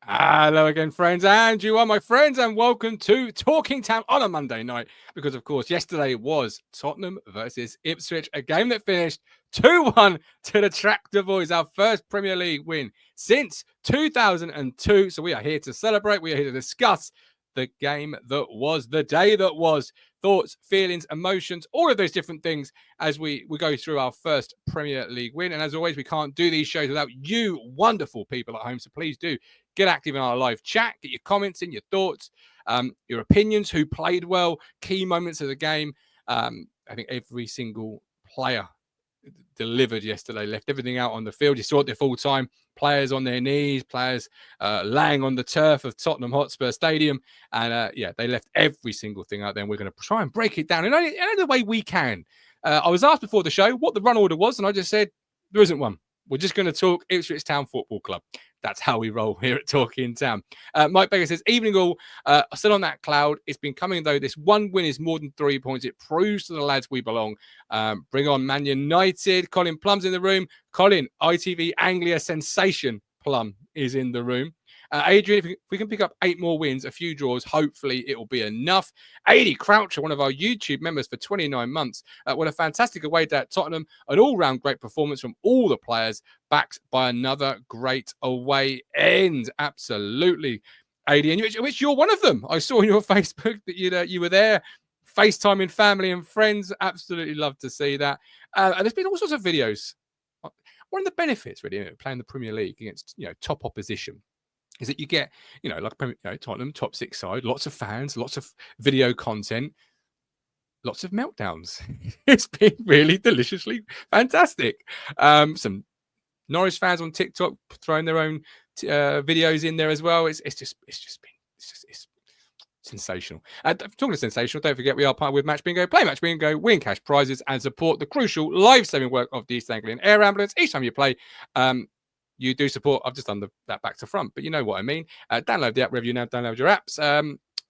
Hello again, friends, and you are my friends, and welcome to Talking Town on a Monday night. Because, of course, yesterday was Tottenham versus Ipswich, a game that finished 2-1 to the Tractor Boys, our first Premier League win since 2002. So we are here to celebrate. We are here to discuss the game that was, the day that was, thoughts, feelings, emotions, all of those different things as we go through our first Premier League win. And as always, we can't do these shows without you wonderful people at home. So please do get active in our live chat, get your comments in, your thoughts, your opinions, who played well, key moments of the game. I think every single player delivered yesterday, left everything out on the field. You saw it the full time, players on their knees, players laying on the turf of Tottenham Hotspur Stadium. And they left every single thing out there. And we're going to try and break it down in only the way we can. I was asked before the show what the run order was, and I just said, there isn't one. We're just going to talk Ipswich Town Football Club. That's how we roll here at Talking Town. Mike Baker says, evening all. Still on that cloud. It's been coming, though. This one win is more than 3 points. It proves to the lads we belong. Bring on Man United. Colin Plumb's in the room. Colin, ITV Anglia sensation Plumb is in the room. Adrian, if we can pick up 8 more wins, a few draws, hopefully it will be enough. 80 Croucher, one of our YouTube members for 29 months. What a fantastic away day at Tottenham. An all-round great performance from all the players, backed by another great away end. Absolutely, Adrian, which you're one of them. I saw on your Facebook that you were there, FaceTiming family and friends. Absolutely love to see that. And there's been all sorts of videos. One of the benefits, really, of playing the Premier League against top opposition is that you get, Tottenham, top 6 side, lots of fans, lots of video content, lots of meltdowns. It's been really deliciously fantastic. Some Norwich fans on TikTok throwing their own videos in there as well. It's sensational. Talking of sensational, don't forget we are partnered with Match Bingo. Play Match Bingo, win cash prizes, and support the crucial life-saving work of the East Anglian Air Ambulance. Each time you play, you do support. I've just done that back to front, but you know what I mean. Download the app wherever you now download your apps.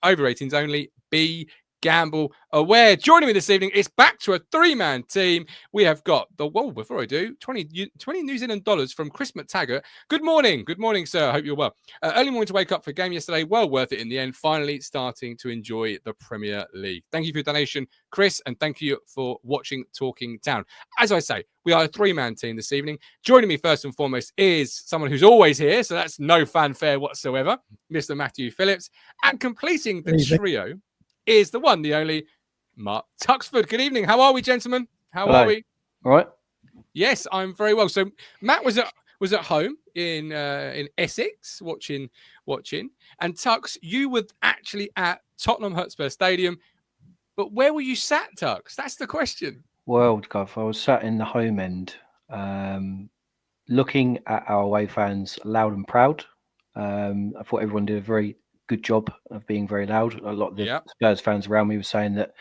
Over 18s only. Be gamble aware. Joining me this evening, it's back to a 3-man team. We have got before I do, 20 New Zealand dollars from Chris McTaggart. Good morning, sir. I hope you're well. Early morning to wake up for a game yesterday. Well worth it in the end. Finally starting to enjoy the Premier League. Thank you for your donation, Chris, and thank you for watching Talking Town. As I say, we are a 3-man team this evening. Joining me first and foremost is someone who's always here, so that's no fanfare whatsoever, Mr. Matthew Phillips. And completing the trio is the one, the only, Mark Tuxford. Good evening. How are we, gentlemen? Hello. Are we? All right. Yes, I'm very well. So Matt was at home in Essex watching, and Tux, you were actually at Tottenham Hotspur Stadium. But where were you sat, Tux? That's the question. Well, Gov, I was sat in the home end, looking at our away fans loud and proud. I thought everyone did a very good job of being very loud. A lot of the Spurs fans around me were saying that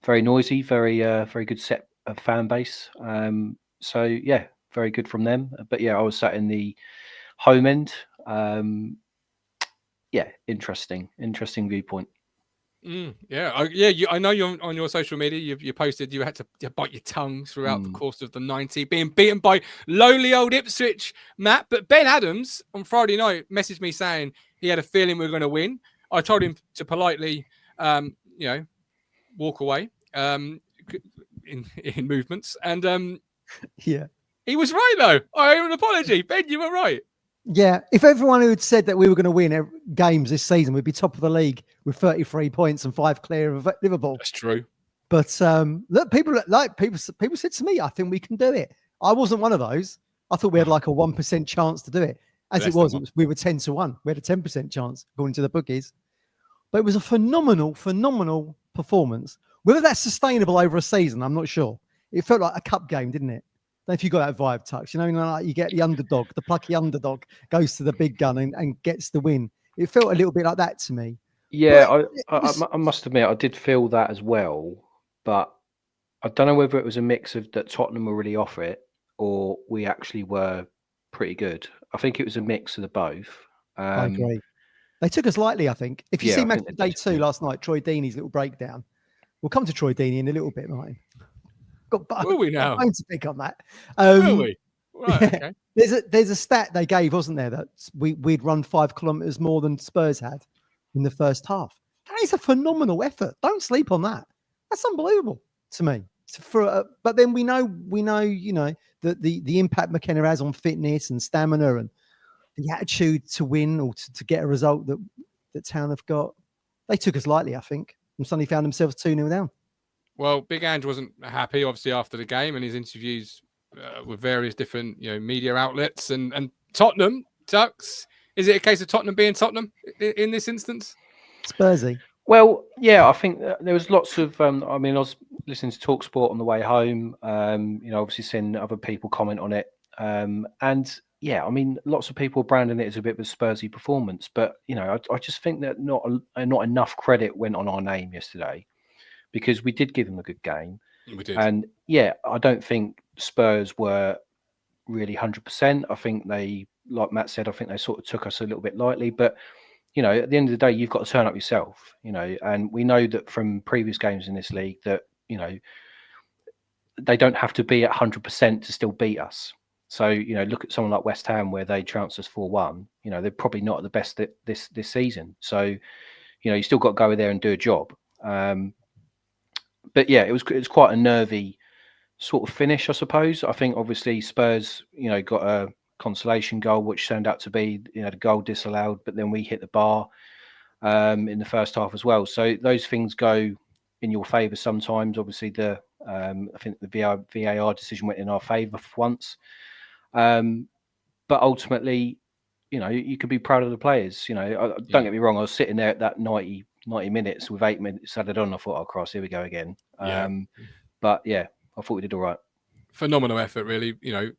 very noisy, very good set of fan base. So yeah, very good from them. But yeah, I was sat in the home end. Interesting viewpoint. I know you're on your social media. You posted you had to bite your tongue throughout the course of the 90, being beaten by lowly old Ipswich, Matt. But Ben Adams on Friday night messaged me saying he had a feeling we were going to win. I told him to politely, walk away in movements, and he was right though. I owe an apology, Ben. You were right. Yeah, if everyone who had said that we were going to win games this season, we'd be top of the league with 33 points and 5 clear of Liverpool. That's true. But look, people said to me, I think we can do it. I wasn't one of those. I thought we had like a 1% chance to do it. As it was, we were 10-1. We had a 10% chance according to the bookies. But it was a phenomenal performance. Whether that's sustainable over a season, I'm not sure. It felt like a cup game, didn't it? I don't know if you got that vibe, Touch. Like you get the underdog, the plucky underdog goes to the big gun and gets the win. It felt a little bit like that to me. Yeah, I must admit, I did feel that as well. But I don't know whether it was a mix of that Tottenham were really off it or we actually were pretty good. I think it was a mix of the both. I agree. They took us lightly, I think. If you see Matchday 2 last night, Troy Deeney's little breakdown. We'll come to Troy Deeney in a little bit, Martin. Will we now? I'm going to pick on that. Will we? Right, okay. There's a stat they gave, wasn't there, that we'd run 5 kilometers more than Spurs had in the first half. That is a phenomenal effort. Don't sleep on that. That's unbelievable to me. But then we know, the impact McKenna has on fitness and stamina and the attitude to win or to get a result that Town have got. They took us lightly, I think, and suddenly found themselves 2-0 down. Well, Big Ange wasn't happy, obviously, after the game and his interviews with various different, media outlets and Tottenham. Tucks, is it a case of Tottenham being Tottenham in this instance? Spursy. Well, yeah, I think there was lots of. I was listening to TalkSport on the way home. Obviously seeing other people comment on it, and yeah, lots of people branding it as a bit of a Spursy performance. But I just think that not enough credit went on our name yesterday, because we did give them a good game. We did, and yeah, I don't think Spurs were really 100%. I think they, like Matt said, I think they sort of took us a little bit lightly, but. At the end of the day, you've got to turn up yourself, and we know that from previous games in this league that, they don't have to be at 100% to still beat us. So, look at someone like West Ham where they trounced us 4-1. They're probably not at the best this season. So, you still got to go there and do a job. But yeah, it was quite a nervy sort of finish, I suppose. I think obviously Spurs, got a consolation goal, which turned out to be the goal disallowed, but then we hit the bar in the first half as well. So those things go in your favour sometimes. Obviously, I think the VAR decision went in our favour for once, but ultimately, you could be proud of the players. Don't get me wrong. I was sitting there at that 90 minutes with 8 minutes added on. I thought, oh Christ, here we go again. But yeah, I thought we did all right. Phenomenal effort, really.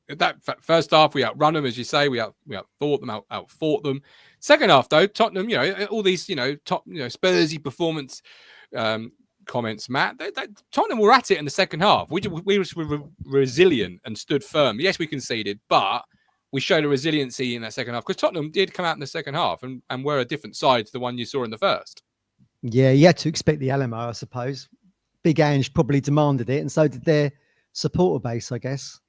That first half we outrun them, as you say. We outthought them, outfought them. Second half, though, Tottenham, all these, top, Spursy performance comments, Matt. Tottenham were at it in the second half. We were resilient and stood firm. Yes, we conceded, but we showed a resiliency in that second half because Tottenham did come out in the second half and were a different side to the one you saw in the first. Yeah, you had to expect the Alamo, I suppose. Big Ange probably demanded it, and so did their supporter base, I guess.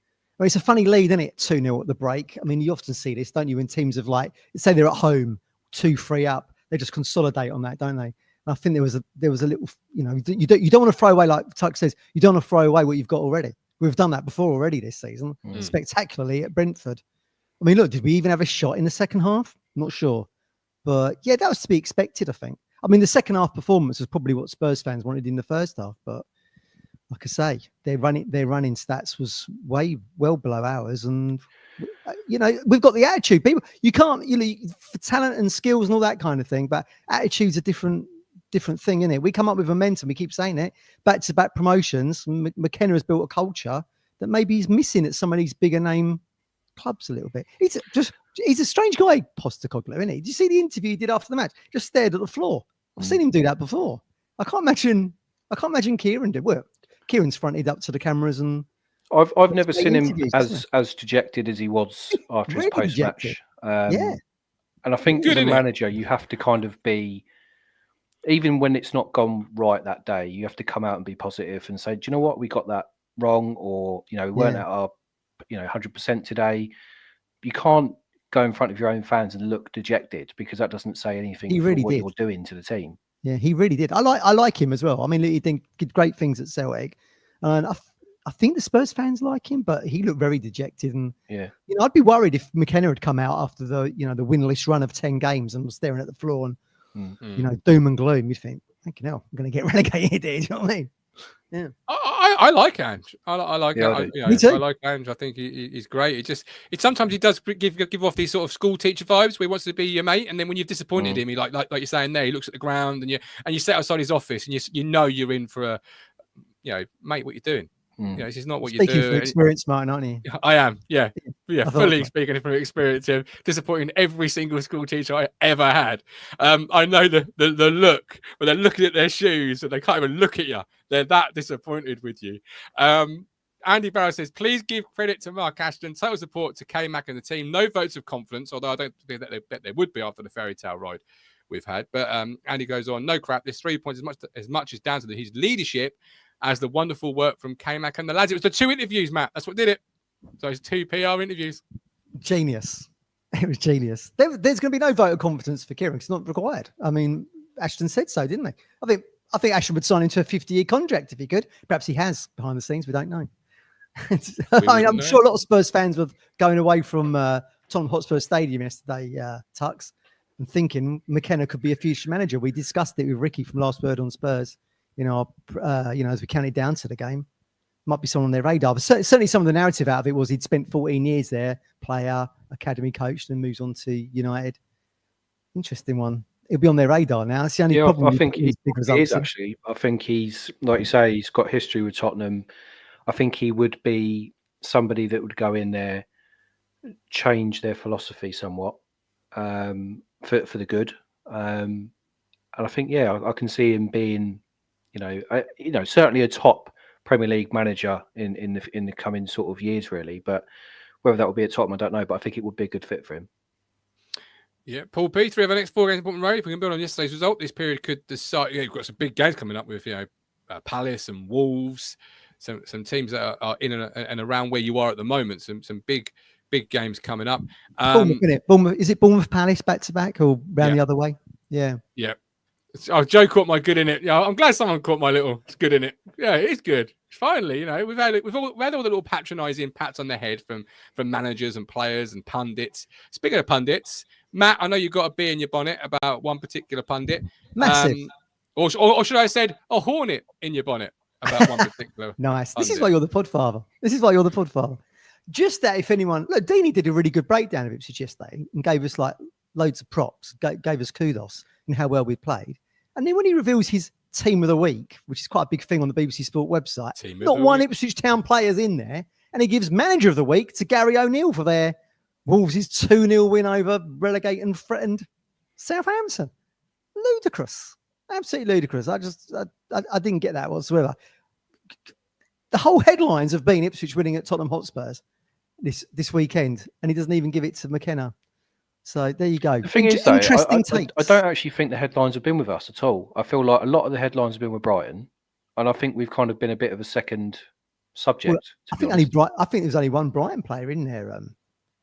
It's a funny lead, isn't it? 2-0 at the break. You often see this, don't you, in teams of say they're at home, 2-3 up, they just consolidate on that, don't they? And I think there was a little, you don't want to throw away, like Tuck says, you don't want to throw away what you've got already. We've done that before already this season, spectacularly at Brentford. Look, did we even have a shot in the second half? I'm not sure, but yeah, that was to be expected, I think. The second half performance was probably what Spurs fans wanted in the first half, but like I say, their running stats was well below ours, and we've got the attitude. People, you can't, for talent and skills and all that kind of thing, but attitude's a different thing, isn't it? We come up with momentum. We keep saying it. Back-to-back promotions. McKenna has built a culture that maybe he's missing at some of these bigger name clubs a little bit. He's a strange guy, Postecoglou, isn't he? Did you see the interview he did after the match? Just stared at the floor. I've seen him do that before. I can't imagine Kieran did. Well, Kieran's fronted up to the cameras, and I've never seen him as dejected as he was after his post match. And I think as a manager, you have to kind of be, even when it's not gone right that day, you have to come out and be positive and say, do you know what, we got that wrong, or we weren't at our 100% today. You can't go in front of your own fans and look dejected, because that doesn't say anything for what you're doing to the team. Yeah, he really did. I like him as well. He did great things at Celtic, and I think the Spurs fans like him, but he looked very dejected. And I'd be worried if McKenna had come out after the the winless run of 10 games and was staring at the floor and doom and gloom. You'd think, thinking, hell, I'm going to get relegated here. Do you know what I mean? Yeah, I like Ange. I like Ange. I like Ange. I think he's great. It sometimes he does give off these sort of school teacher vibes where he wants to be your mate, and then when you've disappointed him, he like you're saying there, he looks at the ground and you sit outside his office and you're in for a mate, what you're doing. This is not what you're doing. Speaking from experience, Martin, aren't you? I am, yeah, fully speaking from experience. Disappointing every single school teacher I ever had. I know the look when they're looking at their shoes and they can't even look at you. They're that disappointed with you. Andy Barrow says, please give credit to Mark Ashton. Total support to K-Mac and the team. No votes of confidence, although I don't think that there would be after the fairy tale ride we've had. But Andy goes on, no crap. This 3 points as much as down to his leadership as the wonderful work from K-Mac and the lads. It was the 2 interviews, Matt. That's what did it. So it's 2 PR interviews. Genius. It was genius. There's going to be no vote of confidence for Kieran. It's not required. I mean, Ashton said so, didn't they? I think Ashton would sign into a 50-year contract if he could. Perhaps he has behind the scenes. We don't know. I'm sure a lot of Spurs fans were going away from Tottenham Hotspur Stadium yesterday, Tux, and thinking McKenna could be a future manager. We discussed it with Ricky from Last Word on Spurs. As we counted down to the game, might be someone on their radar. But certainly, some of the narrative out of it was he'd spent 14 years there, player, academy coach, then moves on to United. Interesting one. It'll be on their radar now. It's the only problem. I think he is actually. I think he's, like you say, he's got history with Tottenham. I think he would be somebody that would go in there, change their philosophy somewhat for the good. And I think, I can see him being, certainly a top Premier League manager in the coming sort of years, really. But whether that will be at Tottenham, I don't know. But I think it would be a good fit for him. Yeah, Paul P. 3 of the next 4 games at Portman Road. If we can build on yesterday's result, this period could decide. You've got some big games coming up with Palace and Wolves. Some teams that are in and around where you are at the moment. Some big games coming up. Bournemouth, isn't it? Bournemouth, is it Bournemouth Palace back to back or round the other way? Yeah. Yeah. Oh, Joe caught my good in it. Yeah, I'm glad someone caught my little good in it. Yeah, it's good. Finally, we've had all the little patronising pats on the head from managers and players and pundits. Speaking of pundits, Matt, I know you've got a bee in your bonnet about one particular pundit. Massive. Or should I have said a hornet in your bonnet about one particular Nice. pundit. This is why you're the podfather. Just that if anyone... Look, Deeney did a really good breakdown of Ipswich yesterday and gave us loads of props, gave us kudos in how well we played. And then when he reveals his team of the week, which is quite a big thing on the BBC Sport website, not one Ipswich Town player's in there, and he gives manager of the week to Gary O'Neill for their Wolves' 2-0 win over relegated and threatened Southampton. Ludicrous. Absolutely ludicrous. I didn't get that whatsoever. The whole headlines have been Ipswich winning at Tottenham Hotspurs this weekend, and he doesn't even give it to McKenna. So there you go. The thing is, though, I don't actually think the headlines have been with us at all. I feel like a lot of the headlines have been with Brighton, and I think we've kind of been a bit of a second subject. Well, I think there's only one Brighton player in there,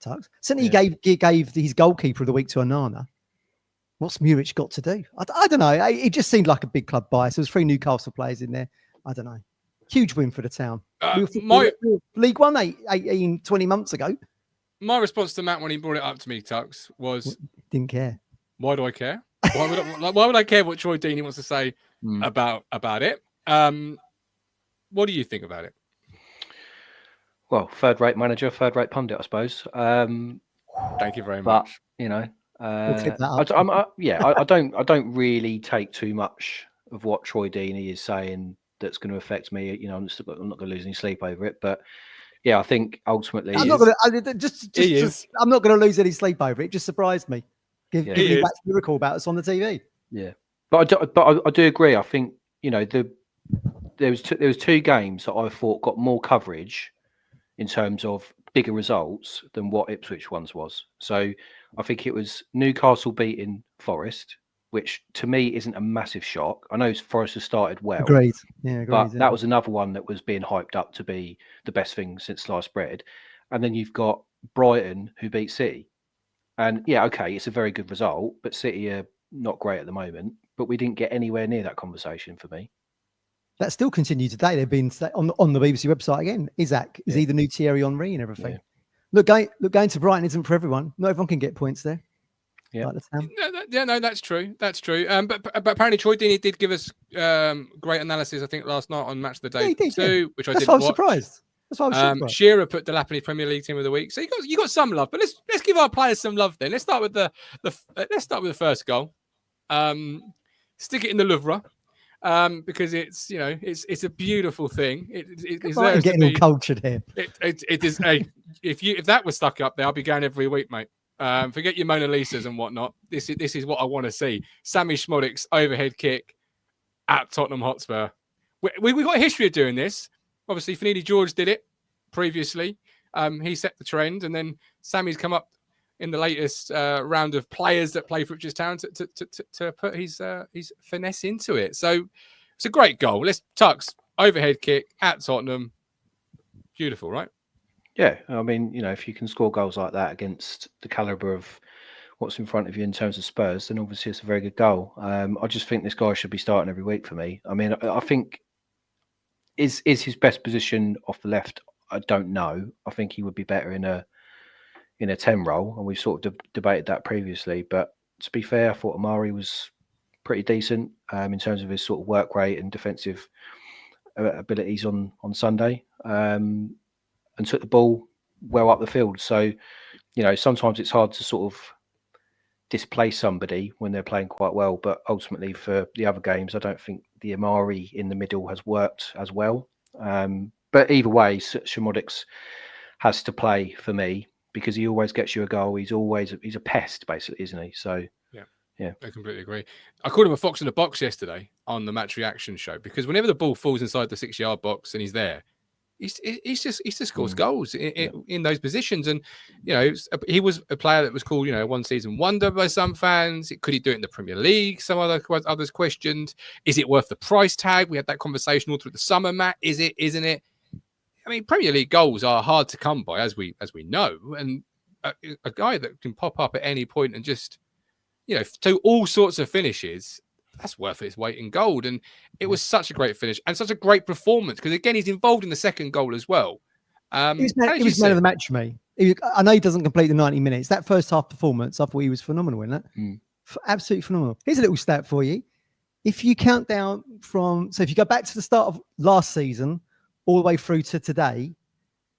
Tux. Certainly he gave his goalkeeper of the week to Onana. What's Muric got to do? I don't know. It just seemed like a big club bias. There was 3 Newcastle players in there. I don't know. Huge win for the town. League One 18, 20 months ago. My response to Matt when he brought it up to me, Tux, was... Didn't care. Why do I care? Why would I care what Troy Deeney wants to say about it? What do you think about it? Well, third-rate manager, third-rate pundit, I suppose. Thank you very much. But, I don't really take too much of what Troy Deeney is saying that's going to affect me. I'm not going to lose any sleep over it, but... Yeah, I think ultimately I'm not going to lose any sleep over it. It just surprised me. Give me back to the recall about us on the TV. Yeah, but I do agree. I think there was 2 games that I thought got more coverage in terms of bigger results than what Ipswich once was. So I think it was Newcastle beating Forest, which to me isn't a massive shock. I know Forest has started well. Agreed. Yeah, agreed. But that was another one that was being hyped up to be the best thing since sliced bread. And then you've got Brighton who beat City. And it's a very good result, but City are not great at the moment. But we didn't get anywhere near that conversation for me. That still continues today. They've been on the BBC website again. Isaac is he the new Thierry Henry and everything? Yeah. Look, going to Brighton isn't for everyone. Not everyone can get points there. Yeah, that's true. That's true. But apparently Troy Deeney did give us great analysis, I think, last night on Match of the Day too, which I did watch. Surprised. That's why I was surprised. Shearer put Delap in his Premier League team of the week, so you got some love. But let's give our players some love then. Let's start with the first goal. Stick it in the Louvre. Because it's a beautiful thing. It's getting all cultured here. It is if that was stuck up there, I'd be going every week, mate. Forget your Mona Lisas and whatnot. This is what I want to see. Sammie Szmodics overhead kick at Tottenham Hotspur. We got a history of doing this. Obviously, Finidi George did it previously. He set the trend, and then Sammy's come up in the latest round of players that play for Ipswich Town to put his finesse into it. So it's a great goal. Let's Tux overhead kick at Tottenham. Beautiful, right? Yeah, I mean, if you can score goals like that against the calibre of what's in front of you in terms of Spurs, then obviously it's a very good goal. I just think this guy should be starting every week for me. I mean, I think is his best position off the left. I don't know. I think he would be better in a 10 role, and we've sort of debated that previously. But to be fair, I thought Amari was pretty decent in terms of his sort of work rate and defensive abilities on Sunday, and took the ball well up the field. So, sometimes it's hard to sort of displace somebody when they're playing quite well, but ultimately for the other games, I don't think the Amari in the middle has worked as well. But either way, Szmodics has to play for me because he always gets you a goal. He's a pest, basically, isn't he? So yeah, I completely agree. I called him a fox in the box yesterday on the match reaction show because whenever the ball falls inside the 6-yard box and he's there, he just scores goals in those positions. And he was a player that was called one season wonder by some fans. Could he do it in the Premier League? Some others questioned, is it worth the price tag? We had that conversation all through the summer, Matt. Is it? Isn't it? I mean, Premier League goals are hard to come by, as we know, and a guy that can pop up at any point and just do all sorts of finishes, that's worth its weight in gold. And it was such a great finish and such a great performance because, again, he's involved in the second goal as well. He was man of the match for me. I know he doesn't complete the 90 minutes. That first half performance, I thought he was phenomenal in that. Absolutely phenomenal. Here's a little stat for you. If you count down if you go back to the start of last season all the way through to today,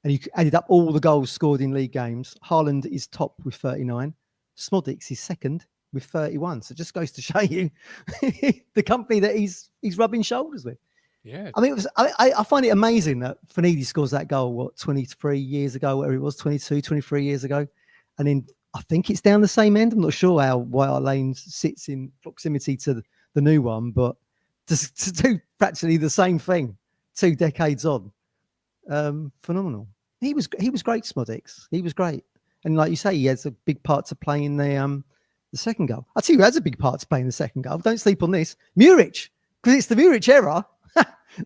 and you added up all the goals scored in league games, Haaland is top with 39. Szmodics is second with 31. So it just goes to show you the company that he's rubbing shoulders with. Yeah. I mean, I find it amazing that Finidi scores that goal, 23 years ago, whatever it was, 22, 23 years ago. And then I think it's down the same end. I'm not sure how White Hart Lane sits in proximity to the new one, but to do practically the same thing 2 decades on, phenomenal. He was great, Szmodics. He was great. And like you say, he has a big part to play in the second goal. I'll tell you who has a big part to play in the second goal. Don't sleep on this. Muric, because it's the Muric error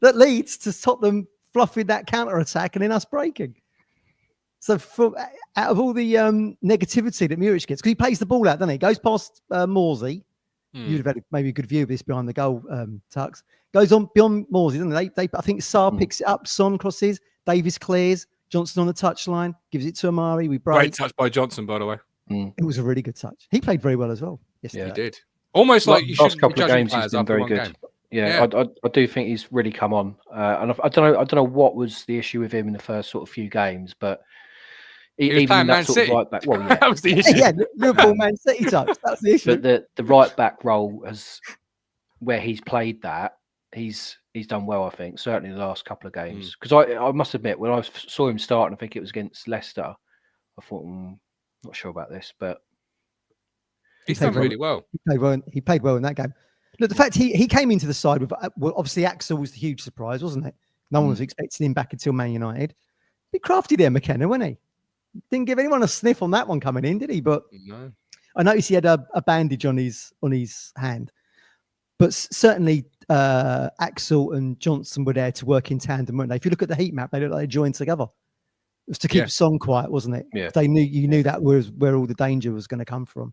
that leads to Tottenham fluffing that counter-attack and then us breaking. So out of all the negativity that Muric gets, because he plays the ball out, doesn't he? Goes past Morsey. You'd have had maybe a good view of this behind the goal, Tux. Goes on beyond Morsey, doesn't they? I think Sarr picks it up, Son crosses, Davis clears, Johnson on the touchline, gives it to Amari. We break. Great touch by Johnson, by the way. It was a really good touch. He played very well as well. Yes, he did. Almost like you last couple of games, he's been very good. Game. Yeah, I do think he's really come on. And I don't know what was the issue with him in the first sort of few games, but he was Man City. Right back, well, yeah. That was the issue. Yeah, Liverpool Man City touch. That's the issue. But the right back role where he's played that, he's done well, I think. Certainly the last couple of games. Because I must admit, when I saw him start, and I think it was against Leicester, I thought, not sure about this, but he's done really well. He played well in that game. Look, the fact he came into the side with, obviously Axel was the huge surprise, wasn't it? No one was expecting him back until Man United. He crafty there, McKenna, wasn't he? Didn't give anyone a sniff on that one coming in, did he? But no. I noticed he had a bandage on his hand. But certainly Axel and Johnson were there to work in tandem, weren't they? If you look at the heat map, they look like they joined together. It was to keep Son quiet, wasn't it? Yeah. You knew that was where all the danger was going to come from.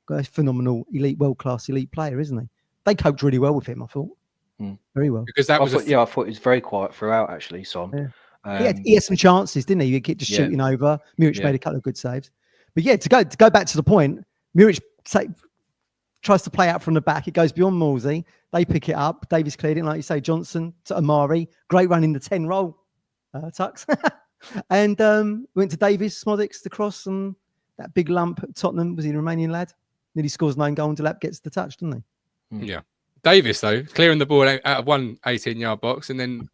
A phenomenal, world-class elite player, isn't he? They coped really well with him, I thought. Very well. Because I thought he was very quiet throughout, actually, Son. Yeah. He had some chances, didn't he? He kept just shooting over. Muric made a couple of good saves. But yeah, to go back to the point, Muric tries to play out from the back. It goes beyond Morsey. They pick it up. Davis cleared it, like you say, Johnson to Amari. Great run in the 10 roll, Tux. And went to Davis, Szmodics, the cross, and that big lump at Tottenham. Was he a Romanian lad? Nearly scores 9 goals, and Delap gets the touch, didn't he? Yeah. Davis, though, clearing the ball out of one 18-yard box and then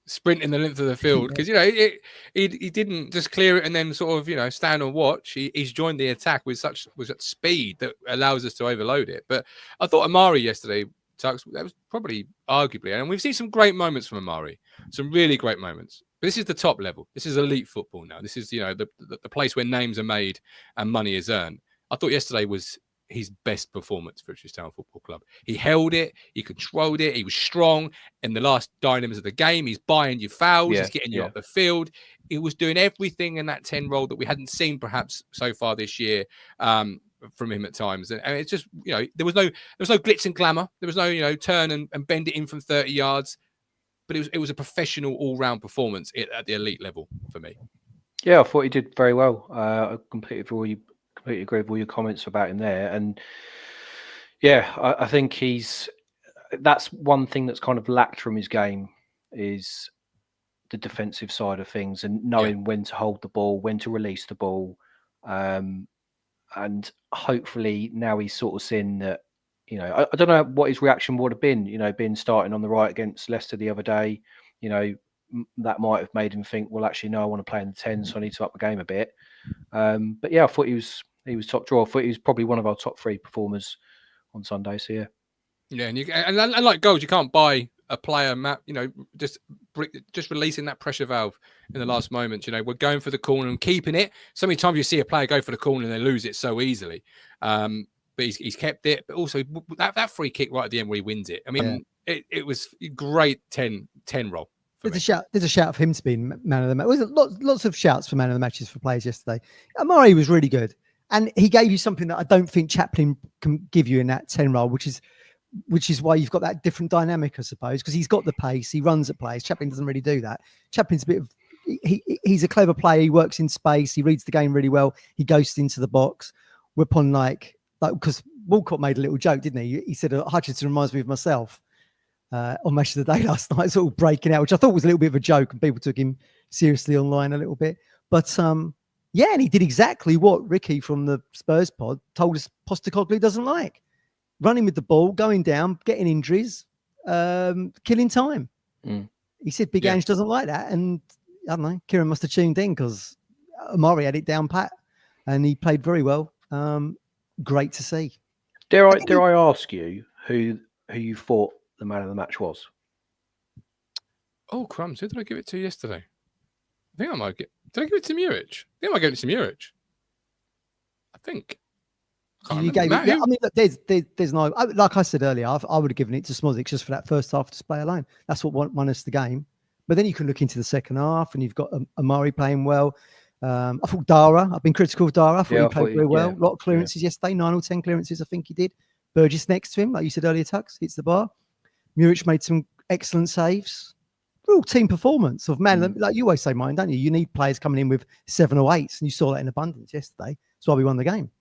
sprinting the length of the field. Because, he didn't just clear it and then sort of, stand and watch. He's joined the attack with such speed that allows us to overload it. But I thought Amari yesterday, Tux, that was probably arguably, and we've seen some great moments from Amari, some really great moments. But this is the top level. This is elite football now. This is, the place where names are made and money is earned. I thought yesterday was his best performance for Ipswich Town Football Club. He held it, he controlled it, he was strong in the last dynamisms of the game. He's buying you fouls, he's getting you up the field. He was doing everything in that 10 role that we hadn't seen perhaps so far this year from him at times. And it's just, there was no glitz and glamour. There was no, turn and bend it in from 30 yards. But it was a professional all-round performance at the elite level for me. Yeah, I thought he did very well. I completely agree with all your comments about him there. And yeah, I think that's one thing that's kind of lacked from his game is the defensive side of things and knowing when to hold the ball, when to release the ball. And hopefully now he's sort of seen that, I don't know what his reaction would have been, being starting on the right against Leicester the other day, that might have made him think, well, actually, no, I want to play in the 10, so I need to up the game a bit. But yeah, I thought he was top draw. I thought he was probably one of our top 3 performers on Sunday. So yeah. Yeah, and like goals, you can't buy a player, Matt, just releasing that pressure valve in the last moments. We're going for the corner and keeping it. So many times you see a player go for the corner and they lose it so easily. But he's kept it. But also that free kick right at the end where he wins it. I mean, it was a great 10 roll. There's a shout for him to be man of the match. Lots of shouts for man of the matches for players yesterday. Amari was really good. And he gave you something that I don't think Chaplin can give you in that 10 role, which is why you've got that different dynamic, I suppose, because he's got the pace, he runs at plays. Chaplin doesn't really do that. Chaplin's a bit of he's a clever player. He works in space. He reads the game really well. He goes into the box. Whereupon, because Walcott made a little joke, didn't he? He said Hutchinson reminds me of myself on Match of the Day last night, sort of breaking out, which I thought was a little bit of a joke, and people took him seriously online a little bit. But yeah, and he did exactly what Ricky from the Spurs pod told us Postecoglou doesn't like. Running with the ball, going down, getting injuries, killing time. He said Big Ange doesn't like that. And I don't know, Kieran must have tuned in because Amari had it down pat and he played very well. Great to see. Dare I ask you who you thought the man of the match was? Oh, crumbs. Who did I give it to yesterday? I think I might get... Did I give it to Muric? I think I gave it to Muric. I think. You gave it, I mean, look, there's no... Like I said earlier, I would have given it to Szmodics just for that first half display alone. That's what won us the game. But then you can look into the second half and you've got Amari playing well. I thought Dara, I've been critical of Dara. I thought he played very well. A lot of clearances yesterday, 9 or 10 clearances, I think he did. Burgess next to him, like you said earlier, Tux, hits the bar. Muric made some excellent saves. Real team performance of man. Like you always say, mine, don't you? You need players coming in with 7 or 8s, and you saw that in abundance yesterday. That's why we won the game.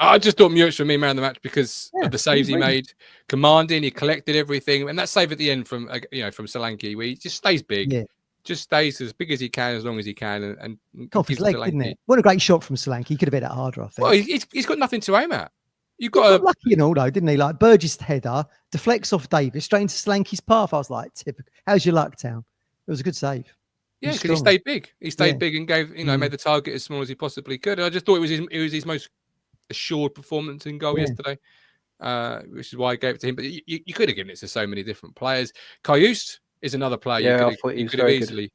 I just thought Muric for me man of the match because of the saves he made, commanding, he collected everything, and that save at the end from Solanke, where he just stays big, just stays as big as he can, as long as he can, and off his leg, didn't it? What a great shot from Solanke. He could have hit that harder, I think. Well, he's got nothing to aim at. You've got lucky and all though, didn't he? Like Burgess header deflects off Davis straight into Solanke's path. I was like, typical. How's your luck, Town? It was a good save. Yeah, because he stayed big. He stayed big and gave made the target as small as he possibly could. And I just thought it was his most assured performance in goal yesterday, which is why I gave it to him. But you could have given it to so many different players. Karius is another player. You could have easily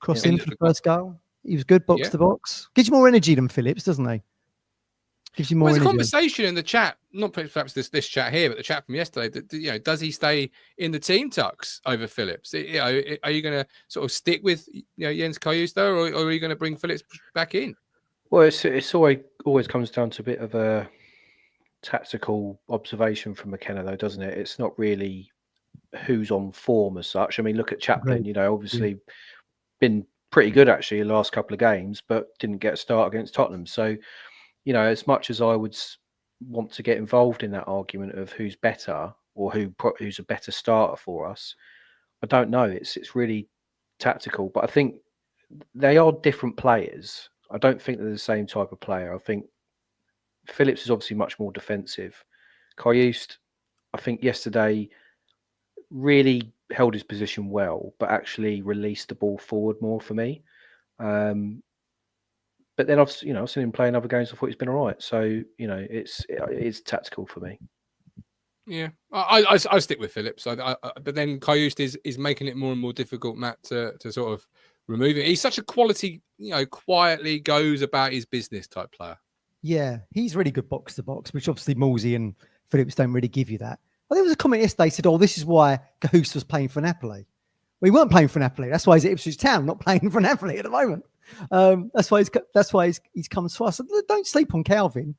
crossed in for the first goal. He was good box to box. Gives you more energy than Phillips, doesn't he? Gives you more energy. There's a conversation in the chat, not perhaps this chat here, but the chat from yesterday. That does he stay in the team, Tux, over Phillips? Are you going to sort of stick with Jens Karius though, or are you going to bring Phillips back in? Well, it's always comes down to a bit of a tactical observation from McKenna, though, doesn't it? It's not really who's on form as such. I mean, look at Chaplin. Obviously been pretty good actually the last couple of games, but didn't get a start against Tottenham. So, as much as I would want to get involved in that argument of who's better or who's a better starter for us, I don't know. It's really tactical, but I think they are different players. I don't think they're the same type of player. I think Phillips is obviously much more defensive. Karius, I think yesterday really held his position well, but actually released the ball forward more for me. But then I've seen him play in other games. I thought he's been all right. So it's tactical for me. Yeah, I stick with Phillips. But then Karius is making it more and more difficult, Matt, to sort of remove it. He's such a quality, quietly goes about his business type player. Yeah, he's really good box to box, which obviously Morsey and Phillips don't really give you that. Well, there was a comment yesterday said, "Oh, this is why Cahoos was playing for Napoli." Well, he weren't playing for Napoli. That's why he's at Ipswich Town, not playing for Napoli at the moment. That's why he's come to us. So don't sleep on Kalvin.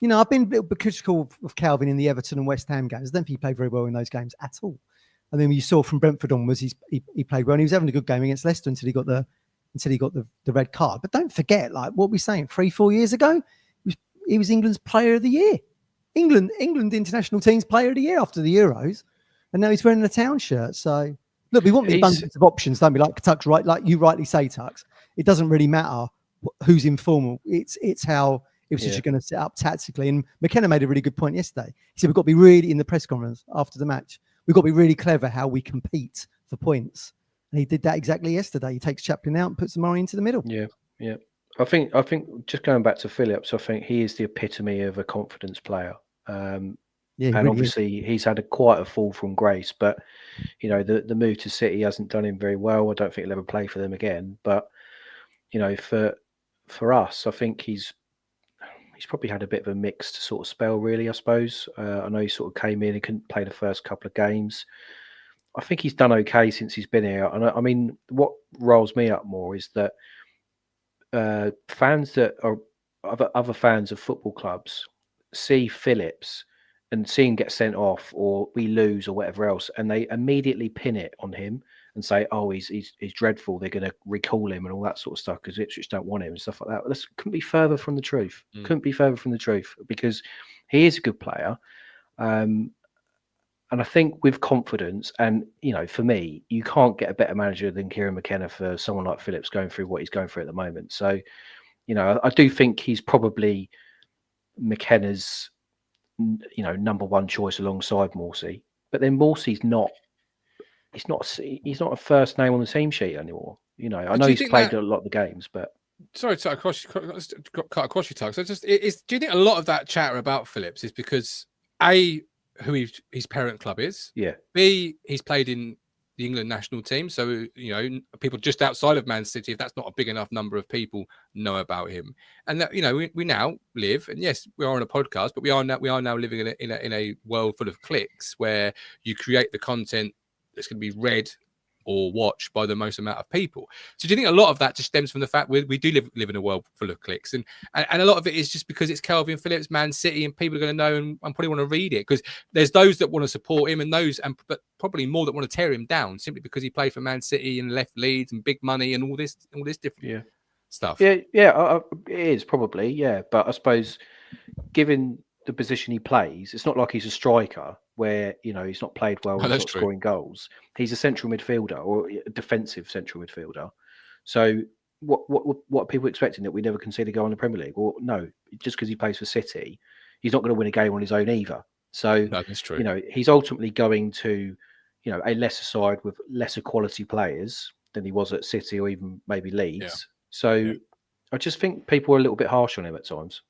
You know, I've been a little bit critical of Kalvin in the Everton and West Ham games. I don't think he played very well in those games at all. And then you saw from Brentford onwards, he played well, and he was having a good game against Leicester until he got the red card. But don't forget, like what we're saying, 3-4 years ago, he was England's Player of the Year. England international team's Player of the Year after the Euros, and now he's wearing the Town shirt. So look, we want the abundance of options, don't we? Like Tux, right? Like you rightly say, Tux. It doesn't really matter who's informal. It's how Ipswich are going to set up tactically. And McKenna made a really good point yesterday. He said we've got to be really in the press conference after the match. We've got to be really clever how we compete for points. And he did that exactly yesterday. He takes Chaplin out and puts Amari into the middle. Yeah. I think just going back to Phillips, I think he is the epitome of a confidence player. And really obviously he's had quite a fall from grace. But you know, the move to City hasn't done him very well. I don't think he'll ever play for them again. But you know, for us, I think he's probably had a bit of a mixed sort of spell, really. I suppose. I know he sort of came in and couldn't play the first couple of games. I think he's done okay since he's been here. And I mean, what riles me up more is that fans that are other fans of football clubs see Phillips and see him get sent off or we lose or whatever else, and they immediately pin it on him and say, "Oh, he's dreadful. They're going to recall him and all that sort of stuff because Ipswich don't want him and stuff like that." This couldn't be further from the truth. Couldn't be further from the truth because he is a good player. And I think with confidence, and you know, for me, you can't get a better manager than Kieran McKenna for someone like Phillips going through what he's going through at the moment. So, you know, I do think he's probably McKenna's, you know, number one choice alongside Morsey. But then Morsey's not. He's not a first name on the team sheet anymore. You know, I know he's played a lot of the games, but. Sorry to cut across you, Tug. So do you think a lot of that chatter about Phillips is because A, who his parent club is. Yeah. B, he's played in the England national team. So, you know, people just outside of Man City, if that's not a big enough number of people, know about him. And that, you know, we now live, and yes, we are on a podcast, but we are now living in a world full of clicks where you create the content that's going to be read or watched by the most amount of people. So do you think a lot of that just stems from the fact we do live in a world full of clicks, and a lot of it is just because it's Kalvin Phillips, Man City, and people are going to know and probably want to read it because there's those that want to support him but probably more that want to tear him down simply because he played for Man City and left Leeds and big money and all this different stuff. Yeah, it is probably, yeah. But I suppose given the position he plays, it's not like he's a striker where, you know, he's not played well and not scoring goals. He's a central midfielder or a defensive central midfielder. So what are people expecting, that we never concede a goal in the Premier League? Well, no, just because he plays for City, he's not going to win a game on his own either. So that's true. You know, he's ultimately going to, you know, a lesser side with lesser quality players than he was at City or even maybe Leeds. Yeah. So I just think people are a little bit harsh on him at times.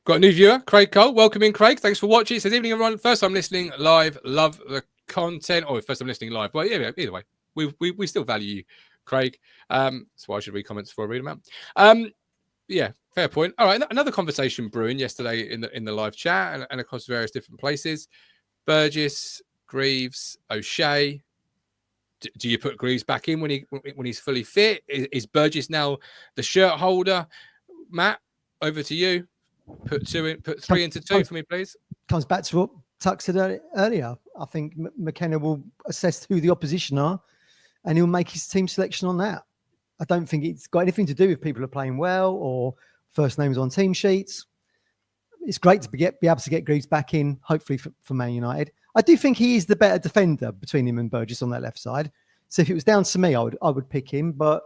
Got a new viewer, Craig Cole. Welcome in, Craig. Thanks for watching. It says, "Evening, everyone. First time listening live. Love the content." Or first time listening live. Well, yeah, either way, we still value you, Craig. So why should I read comments before I read them out? Yeah, fair point. All right, another conversation brewing yesterday in the live chat and across various different places. Burgess, Greaves, O'Shea. Do you put Greaves back in when he's fully fit? Is Burgess now the shirt holder? Matt, over to you. Put 3 into 2 for me, please. Comes back to what Tuck said earlier. I think McKenna will assess who the opposition are and he'll make his team selection on that. I don't think it's got anything to do with people are playing well or first names on team sheets. It's great to be able to get Greaves back in, hopefully for Man United. I do think he is the better defender between him and Burgess on that left side. So if it was down to me, I would pick him. But